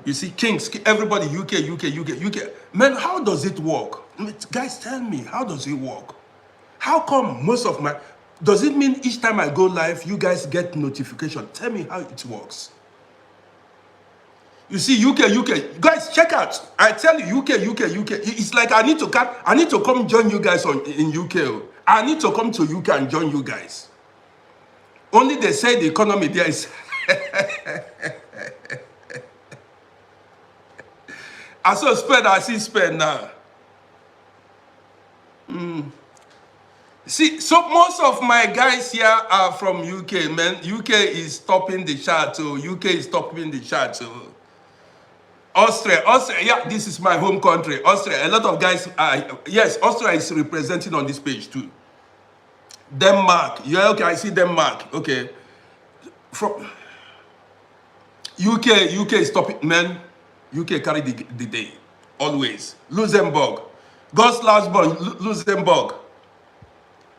You see, Kings, everybody, UK. Man, how does it work? Guys, tell me, how does it work? How come most of my... Does it mean each time I go live, you guys get notification? Tell me how it works. You see, UK. Guys, check out. I tell you, UK. It's like I need to come join you guys in UK. I need to come to UK and join you guys. Only they say the economy there is... I see spend now. See, so most of my guys here are from UK, man. UK is topping the chart, so UK is topping the chart, so... Austria, yeah, this is my home country. Austria, a lot of guys, yes, Austria is represented on this page too. Denmark, yeah, okay, I see Denmark, okay. UK is top, man. UK carry the day, always. Luxembourg, God's last born, Luxembourg.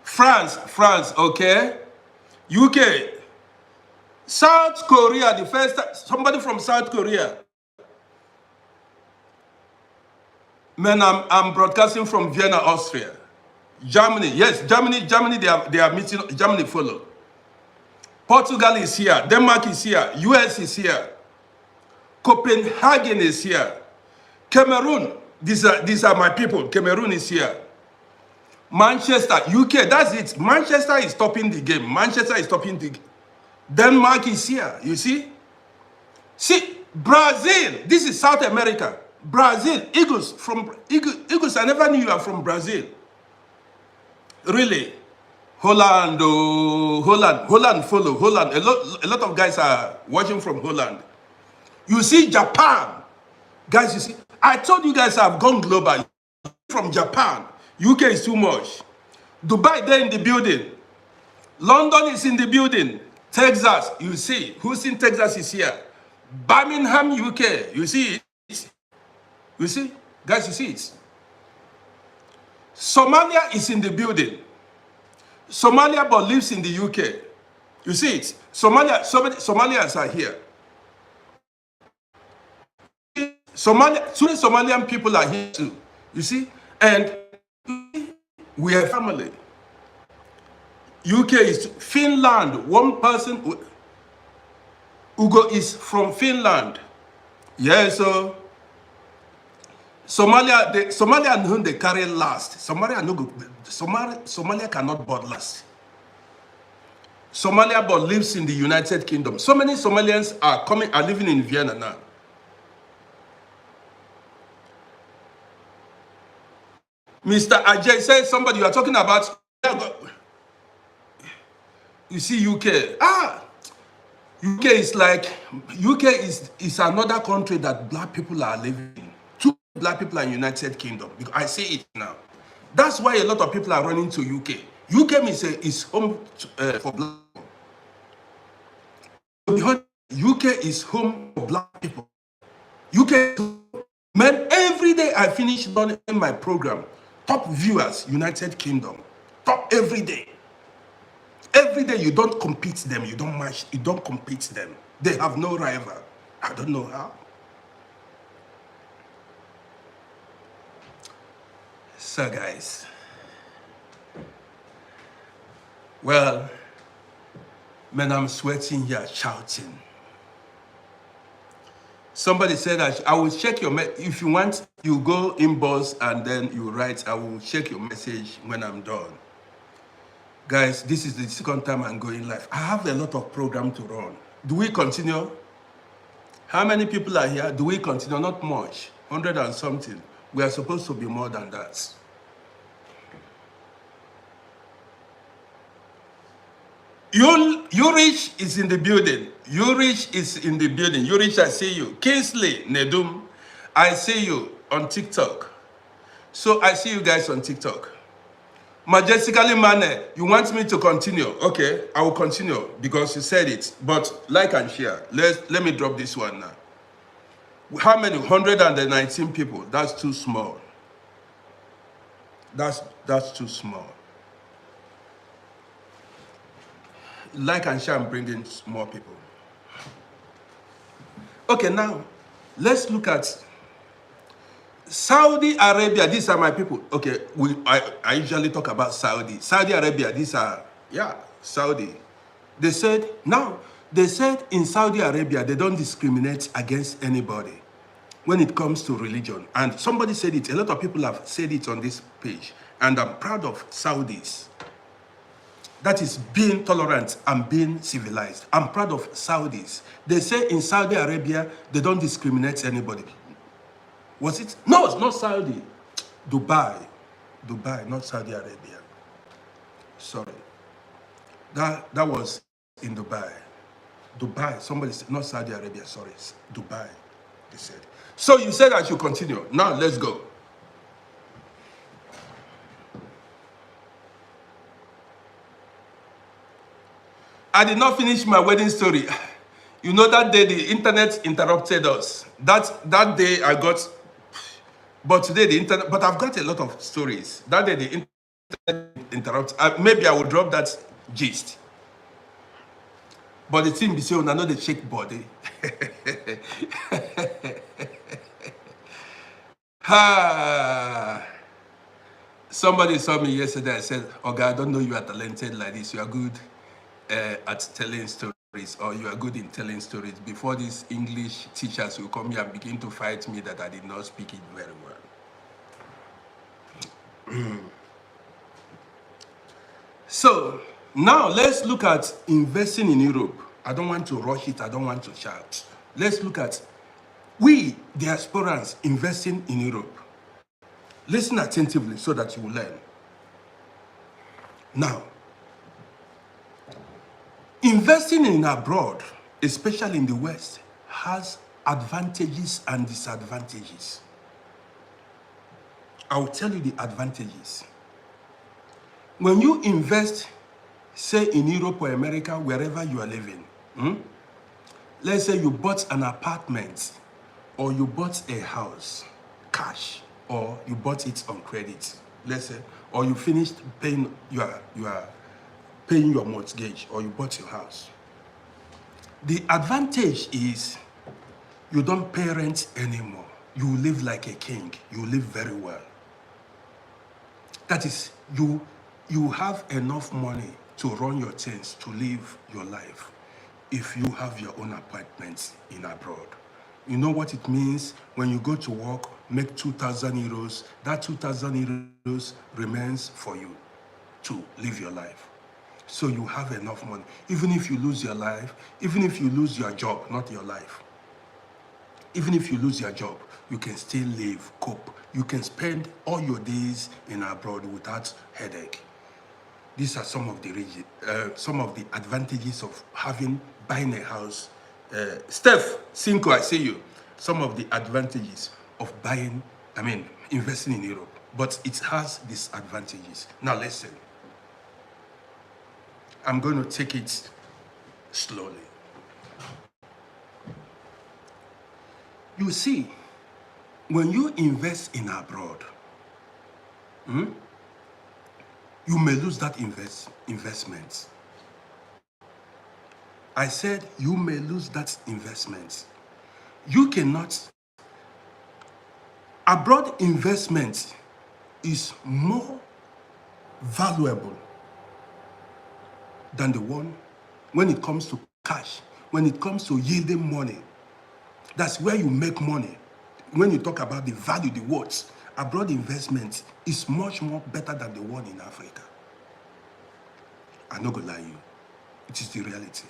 France, okay. UK, South Korea, the first, somebody from South Korea. Man, I'm broadcasting from Vienna, Austria. Germany, yes, Germany, they are meeting, Germany follow. Portugal is here, Denmark is here, US is here, Copenhagen is here, Cameroon, these are my people, Cameroon is here. Manchester, UK, that's it. Manchester is topping the game. Manchester is topping the game. Denmark is here, you see? See, Brazil, this is South America. Brazil, Eagles, Eagles, I never knew you are from Brazil. Really? Holland, oh, Holland follow, Holland. A lot of guys are watching from Holland. You see Japan. Guys, you see, I told you guys I've gone global. From Japan, UK is too much. Dubai, they're in the building. London is in the building. Texas, you see. Houston, Texas is here. Birmingham, UK, you see it? You see? Guys, you see it? Somalia is in the building. Somalia but lives in the UK. You see it? Somalia, so many Somalians are here. Somalia, so many Somalian people are here too. You see? And we are family. UK is Finland. One person, Ugo is from Finland. Yeah, so Somalia whom they carry last. Somalia cannot board last. Somalia but lives in the United Kingdom. So many Somalians are living in Vienna now. Mr. Ajay says somebody you are talking about. You see UK. UK is like, UK is another country that black people are living in. Two black people are in United Kingdom. Because I see it now. That's why a lot of people are running to UK. UK is home for black people. UK is home for black people. UK, man, every day I finish running my program. Top viewers, United Kingdom. Top every day. Every day you don't compete them, you don't match, you don't compete them. They have no rival. I don't know how. So guys, well, man, I'm sweating here, shouting. Somebody said that I will check your if you want, you go inbox and then you write, I will check your message when I'm done. Guys, this is the second time I'm going live. I have a lot of program to run. Do we continue? How many people are here? Do we continue? Not much. 100 and something. We are supposed to be more than that. Urich is in the building. Urich is in the building. Urich, I see you. Kingsley Nedum, I see you on TikTok. So I see you guys on TikTok. Majestically Mane, you want me to continue? Okay, I will continue because you said it. But like and share. Let me drop this one now. How many? 119 people. That's too small. That's too small. Like and share and bring in more people. Okay, now let's look at Saudi Arabia. These are my people. Okay, I usually talk about Saudi. Saudi Arabia, these are, yeah, Saudi. They said in Saudi Arabia, they don't discriminate against anybody when it comes to religion. And somebody said it, a lot of people have said it on this page. And I'm proud of Saudis. That is being tolerant and being civilized. I'm proud of Saudis. They say in Saudi Arabia, they don't discriminate anybody. Was it? No, it's not Saudi. Dubai, not Saudi Arabia. Sorry. That was in Dubai. Dubai, somebody said, not Saudi Arabia, sorry, Dubai, they said. So you said I should continue. Now let's go. I did not finish my wedding story. You know that day the internet interrupted us. That day I got, but today the internet. But I've got a lot of stories. That day the internet interrupted. Maybe I will drop that gist. But the thing be saying, I know the shake body. Ha! Somebody saw me yesterday. I said, "Okay, I don't know you are talented like this. You are good at telling stories, or you are good in telling stories." Before these English teachers will come here and begin to fight me that I did not speak it very well. So now let's look at investing in Europe. I don't want to rush it. I don't want to shout. Let's look at we diasporans investing in Europe. Listen attentively so that you will learn. Now, investing in abroad, especially in the West, has advantages and disadvantages. I will tell you the advantages. When you invest, say in Europe or America, wherever you are living, let's say you bought an apartment or you bought a house, cash, or you bought it on credit, let's say, or you finished paying you are paying your mortgage, or you bought your house. The advantage is you don't pay rent anymore. You live like a king. You live very well. That is, you have enough money to run your things, to live your life, if you have your own apartments in abroad. You know what it means when you go to work, make 2,000 euros, that 2,000 euros remains for you to live your life. So you have enough money. Even if you lose your life, even if you lose your job, not your life, even if you lose your job, you can still live, cope. You can spend all your days in abroad without headache. These are some of the advantages of buying a house. Steph, Cinco, I see you. Some of the advantages of investing in Europe, but it has disadvantages. Now listen. I'm going to take it slowly. You see, when you invest in abroad, you may lose that investment. I said you may lose that investment. You cannot. Abroad investment is more valuable than the one when it comes to cash, when it comes to yielding money. That's where you make money. When you talk about the value, the worth, abroad investment is much more better than the one in Africa. I'm not gonna lie you. It is the reality.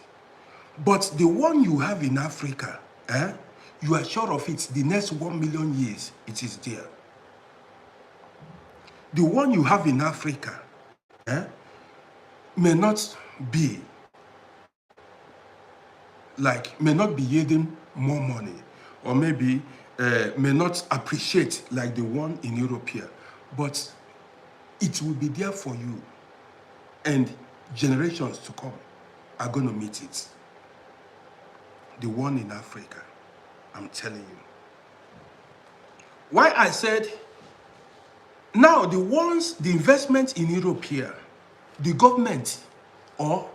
But the one you have in Africa, you are sure of it, the next 1 million years, it is there. The one you have in Africa may not be yielding more money, or maybe may not appreciate like the one in Europe here, but it will be there for you, and generations to come are going to meet it. The one in Africa, I'm telling you. Why I said, now the investment in Europe here, the government or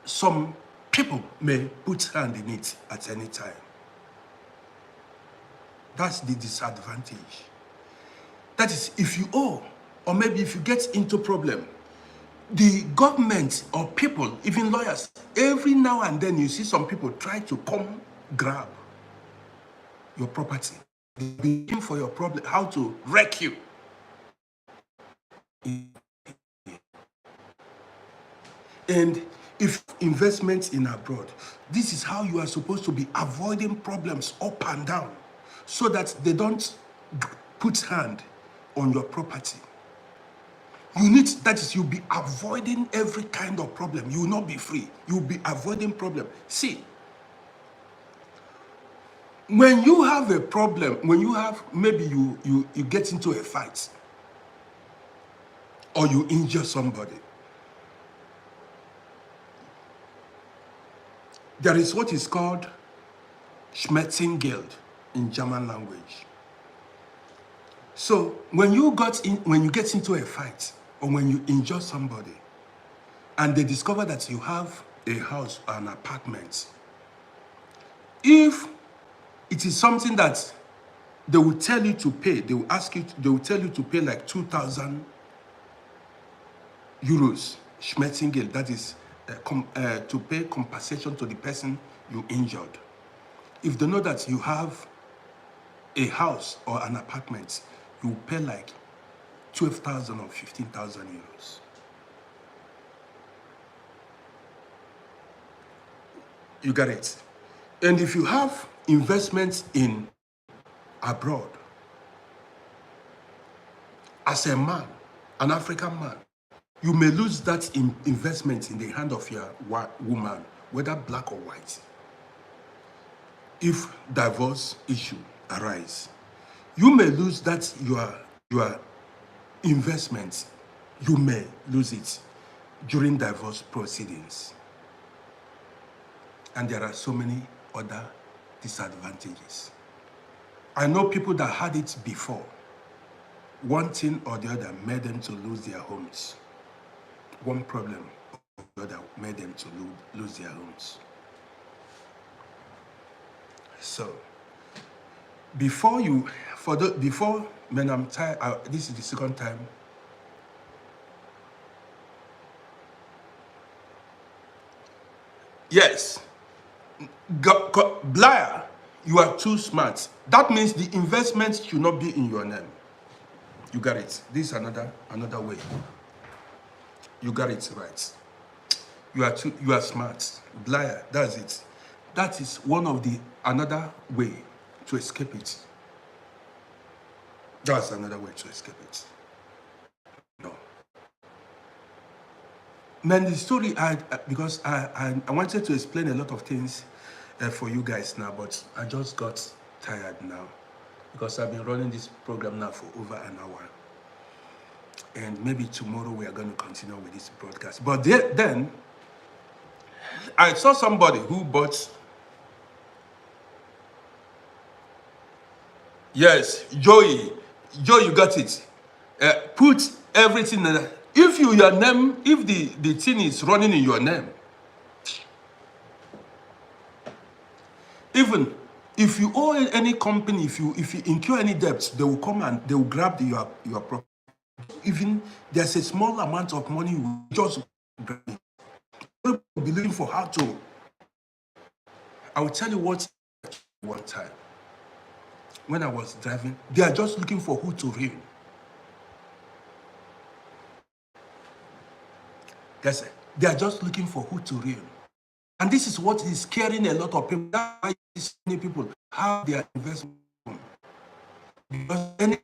some people may put hand in it at any time. That's the disadvantage. That is, if you owe, or maybe if you get into problem, the government or people, even lawyers, every now and then you see some people try to come grab your property. They're looking for your problem, how to wreck you. And if investments in abroad, this is how you are supposed to be avoiding problems up and down, so that they don't put hand on your property. You'll be avoiding every kind of problem. You will not be free. You'll be avoiding problem. See, when you have a problem, maybe you get into a fight, or you injure somebody, there is what is called Schmerzengeld in German language. So when you get into a fight or when you injure somebody and they discover that you have a house or an apartment, if it is something that they will tell you to pay, they will tell you to pay like 2,000 euros, Schmerzengeld, that is to pay compensation to the person you injured. If they know that you have a house or an apartment, you will pay like 12,000 or 15,000 euros. You get it? And if you have investments in abroad, as a man, an African man, you may lose that investment in the hand of your woman, whether black or white. If divorce issue arise, you may lose that your investment. You may lose it during divorce proceedings. And there are so many other disadvantages. I know people that had it before. One thing or the other made them to lose their homes. One problem or the other made them to lose their homes. So, when I'm tired, this is the second time. Yes, Blair, you are too smart. That means the investment should not be in your name. You got it. This is another way. You got it right. You are smart. Blair, that's it. That is another way to escape it. That's another way to escape it. No. Man, the story, because I wanted to explain a lot of things for you guys now, but I just got tired now because I've been running this program now for over an hour. And maybe tomorrow we are going to continue with this broadcast. But then, I saw somebody who bought. Yes, Joey, you got it. Put everything in there. If your name, if the thing is running in your name, even if you owe any company, if you incur any debts, they will come and they will grab your property. Even there's a small amount of money, you just grab it. People be looking for how to. I will tell you what. One time, when I was driving, they are just looking for who to ruin. Guys, they are just looking for who to ruin. And this is what is scaring a lot of people. That's why many people have their investment. Because any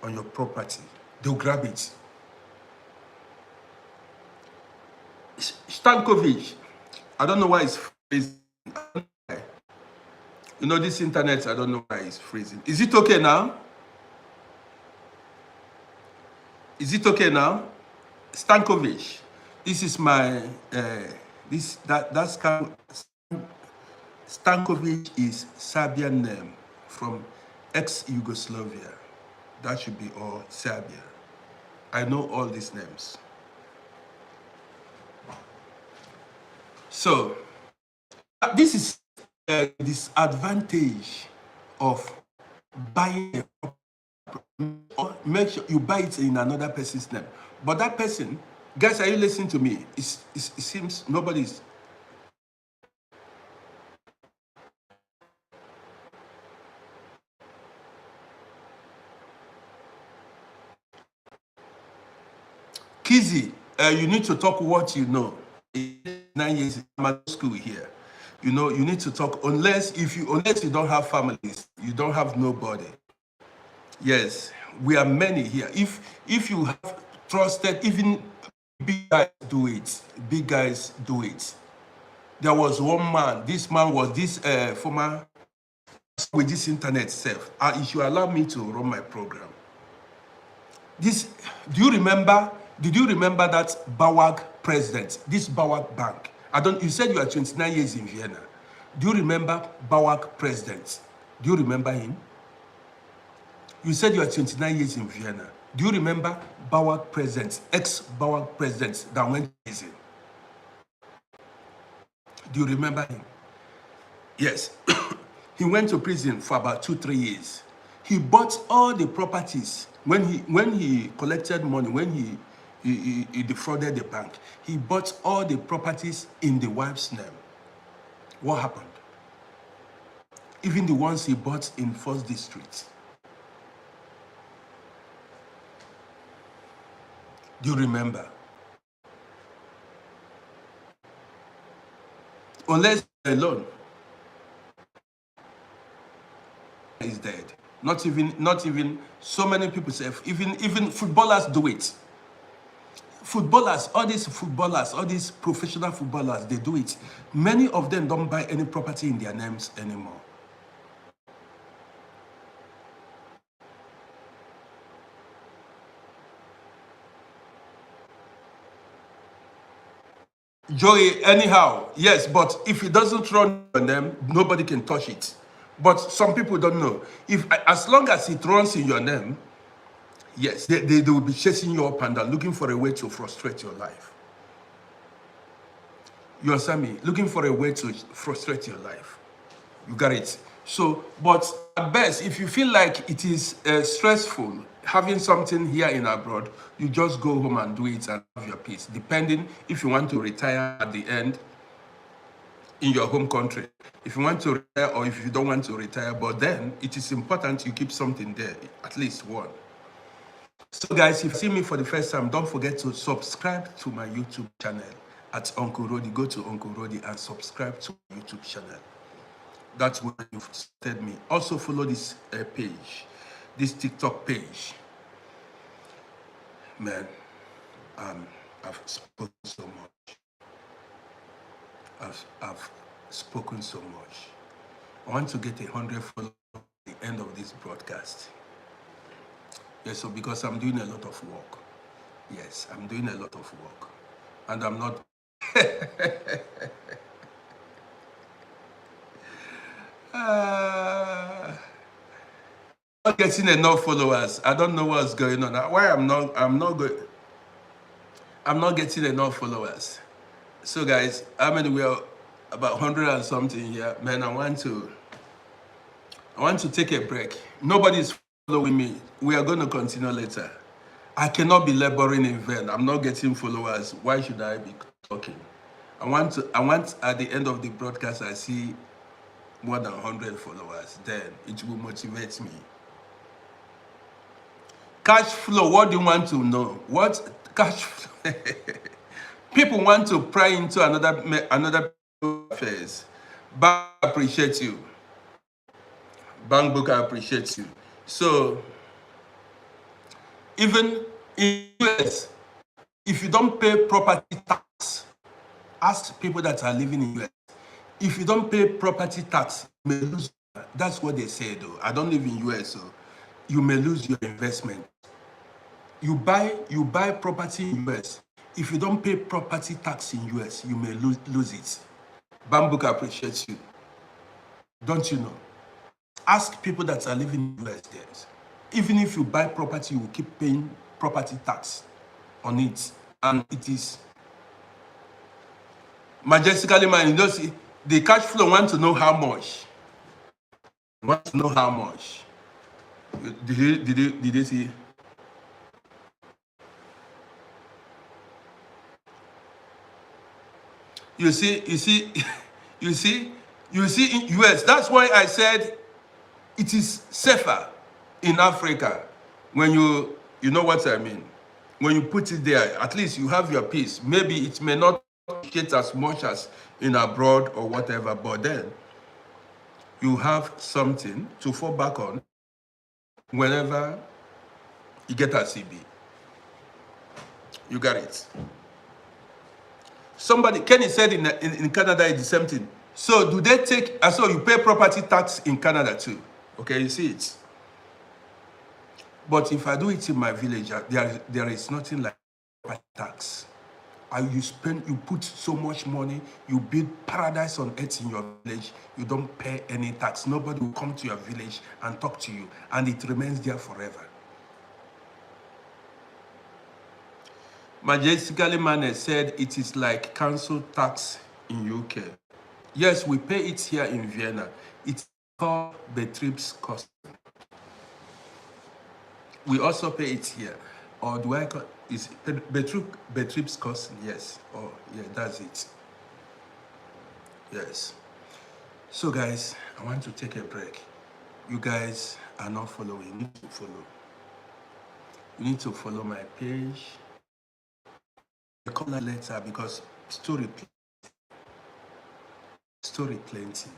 on your property, they'll grab it. Stankovic, I don't know why it's freezing. You know, this internet, I don't know why it's freezing. Is it okay now? Is it okay now? Stankovic, this is my, that's Stankovic is Serbian name from ex-Yugoslavia. That should be all Serbia. I know all these names. So, this is a disadvantage of buying a property. Make sure you buy it in another person's name. But that person, guys, are you listening to me? It seems nobody's. Kizzy, you need to talk what you know. 9 years in school here. You know, you need to talk unless you don't have families, you don't have nobody. Yes, we are many here. If you have trusted, even big guys do it. Big guys do it. There was one man. This man was this former with this internet self. If you allow me to run my program. This, did you remember that Bawag president? This Bawag bank. You said you are 29 years in Vienna. Do you remember Bauer president? Do you remember him? You said you are 29 years in Vienna. Do you remember Bauer president, ex-Bauer president that went to prison? Do you remember him? Yes. He went to prison for about 2-3 years. He bought all the properties when he collected money, when he defrauded the bank. He bought all the properties in the wife's name. What happened? Even the ones he bought in First District. Do you remember? Unless alone is dead. Not even so many people say, even footballers do it. Footballers, all these professional footballers, they do it. Many of them don't buy any property in their names anymore. Joey, anyhow, yes, but if it doesn't run on them, nobody can touch it. But some people don't know. As long as it runs in your name, yes, they will be chasing you up and down, looking for a way to frustrate your life. You understand me? Looking for a way to frustrate your life. You got it? So, but at best, if you feel like it is stressful, having something here in abroad, you just go home and do it and have your peace. Depending if you want to retire at the end in your home country. If you want to retire or if you don't want to retire, but then it is important you keep something there, at least one. So guys, if you see me for the first time, don't forget to subscribe to my YouTube channel at Uncle Roddy. Go to Uncle Roddy and subscribe to my YouTube channel. That's where you've started me. Also follow this page, this TikTok page. Man, I've spoken so much. I've spoken so much. I want to get 100 followers at the end of this broadcast. Yes, so because I'm doing a lot of work. Yes, I'm doing a lot of work. And I'm not... Not getting enough followers. I don't know what's going on. Why I'm not getting enough followers. So guys, how many? We are about 100 and something here. Man, I want to take a break. Nobody's following me. We are going to continue later. I cannot be laboring in vain. I'm not getting followers. Why should I be talking? I want at the end of the broadcast, I see more than 100 followers. Then it will motivate me. Cash flow, what do you want to know? What cash flow? People want to pry into another phase. Bank appreciates you. Bank book appreciates you. So even in US, if you don't pay property tax, ask people that are living in US. If you don't pay property tax, you may lose. That's what they say though. I don't live in US, so you may lose your investment. You buy property in US. If you don't pay property tax in US, you may lose it. Bamboo appreciates you. Don't you know? Ask people that are living in US there. Even if you buy property, you will keep paying property tax on it. And it is majestically mine. You know, see, the cash flow want to know how much. Want to know how much. Did you see? You see in US. That's why I said it is safer in Africa when you know what I mean. When you put it there, at least you have your peace. Maybe it may not get as much as in abroad or whatever, but then you have something to fall back on whenever you get a CB. You got it. Somebody, Kenny said in Canada it's the same thing. So do they take, so you pay property tax in Canada too? Okay, you see it. But if I do it in my village, there is nothing like property tax. You put so much money, you build paradise on earth in your village, you don't pay any tax. Nobody will come to your village and talk to you, and it remains there forever. Majestically Managed said it is like council tax in UK. Yes, we pay it here in Vienna. It's called Betriebskosten. We also pay it here. Or do I call is Betriebskosten? Yes. Oh, yeah, that's it. Yes. So guys, I want to take a break. You guys are not following. You need to follow. You need to follow my page. I call that later because story plenty.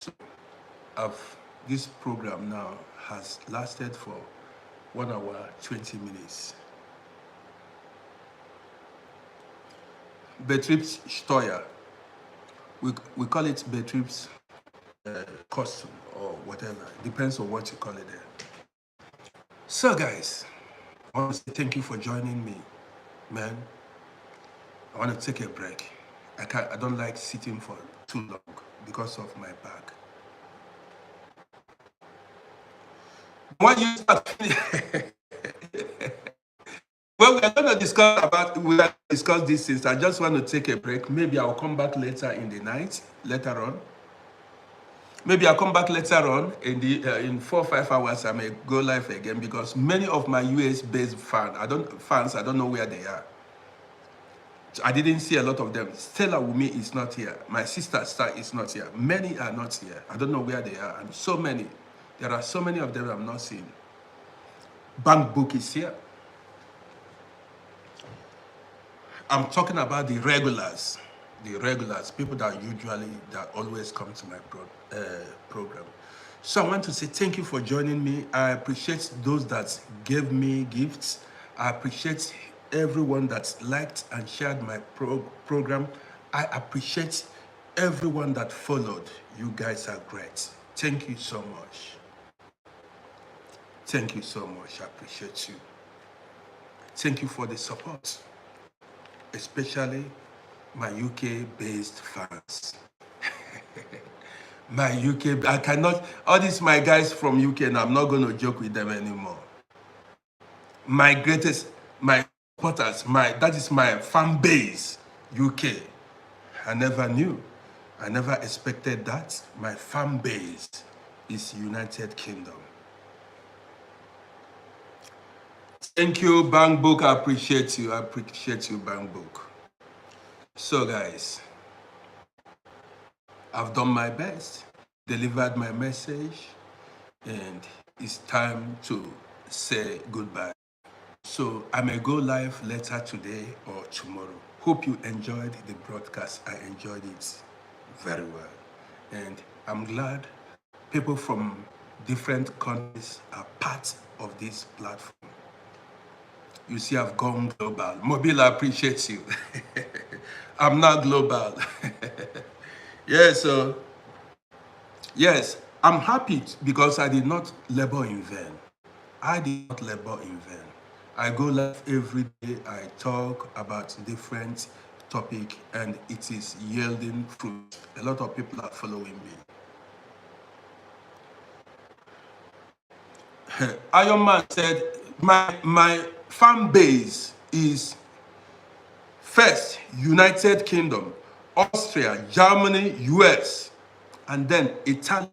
So this program now has lasted for 1 hour 20 minutes. Betriebssteuer. We call it Betriebs costume or whatever. Depends on what you call it there. So guys, I want to say thank you for joining me, man. I want to take a break. I don't like sitting for too long because of my back. When you start, well, we are discuss these things. I just want to take a break. Maybe I'll come back later in the night, later on. Maybe I'll come back later on in 4 or 5 hours. I may go live again because many of my US-based fans, I don't know where they are. I didn't see a lot of them. Stella Wumi is not here. My sister Star is not here. Many are not here. I don't know where they are. And so many. There are so many of them I'm not seeing. Bank Book is here. I'm talking about the regulars. The regulars, people that always come to my program. So I want to say thank you for joining me. I appreciate those that gave me gifts. I appreciate everyone that liked and shared my program. I appreciate everyone that followed. You guys are great. Thank you so much. Thank you so much. I appreciate you. Thank you for the support, especially my UK-based fans. My UK, I cannot, all these my guys from UK, and I'm not going to joke with them anymore. My supporters, that is my fan base, UK. I never knew. I never expected that. My fan base is United Kingdom. Thank you, Bank Book. I appreciate you. I appreciate you, Bank Book. So guys, I've done my best, delivered my message, and it's time to say goodbye. So I may go live later today or tomorrow. Hope you enjoyed the broadcast. I enjoyed it very well. And I'm glad people from different countries are part of this platform. You see, I've gone global. Mobile appreciates you. I'm not global. Yeah, so, yes, I'm happy because I did not labor in vain. I did not labor in vain. I go live every day. I talk about different topics, and it is yielding fruit. A lot of people are following me. Iron Man said, my fan base is first United Kingdom, Austria, Germany, US, and then Italy.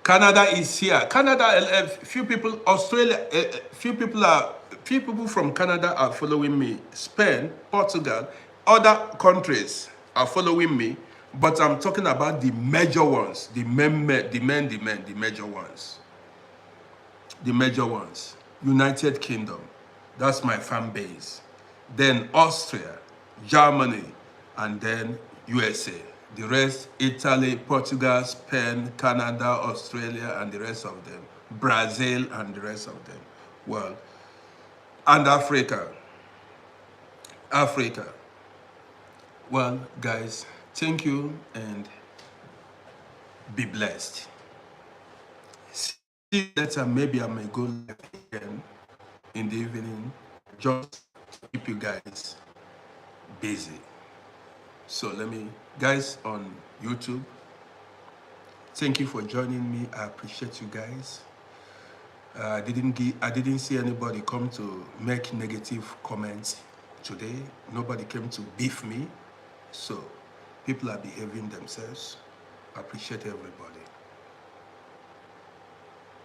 Canada is here. Canada, few people. Australia, few people from Canada are following me. Spain, Portugal, other countries are following me. But I'm talking about the major ones, the major ones. The major ones. United Kingdom, that's my fan base. Then Austria, Germany, and then USA. The rest, Italy, Portugal, Spain, Canada, Australia, and the rest of them. Brazil, and the rest of them. Well, and Africa. Africa. Well, guys, thank you and be blessed. See you later. Maybe I may go live again in the evening just to keep you guys busy. So guys on YouTube, thank you for joining me. I appreciate you guys. I didn't see anybody come to make negative comments today. Nobody came to beef me. So people are behaving themselves. I appreciate everybody.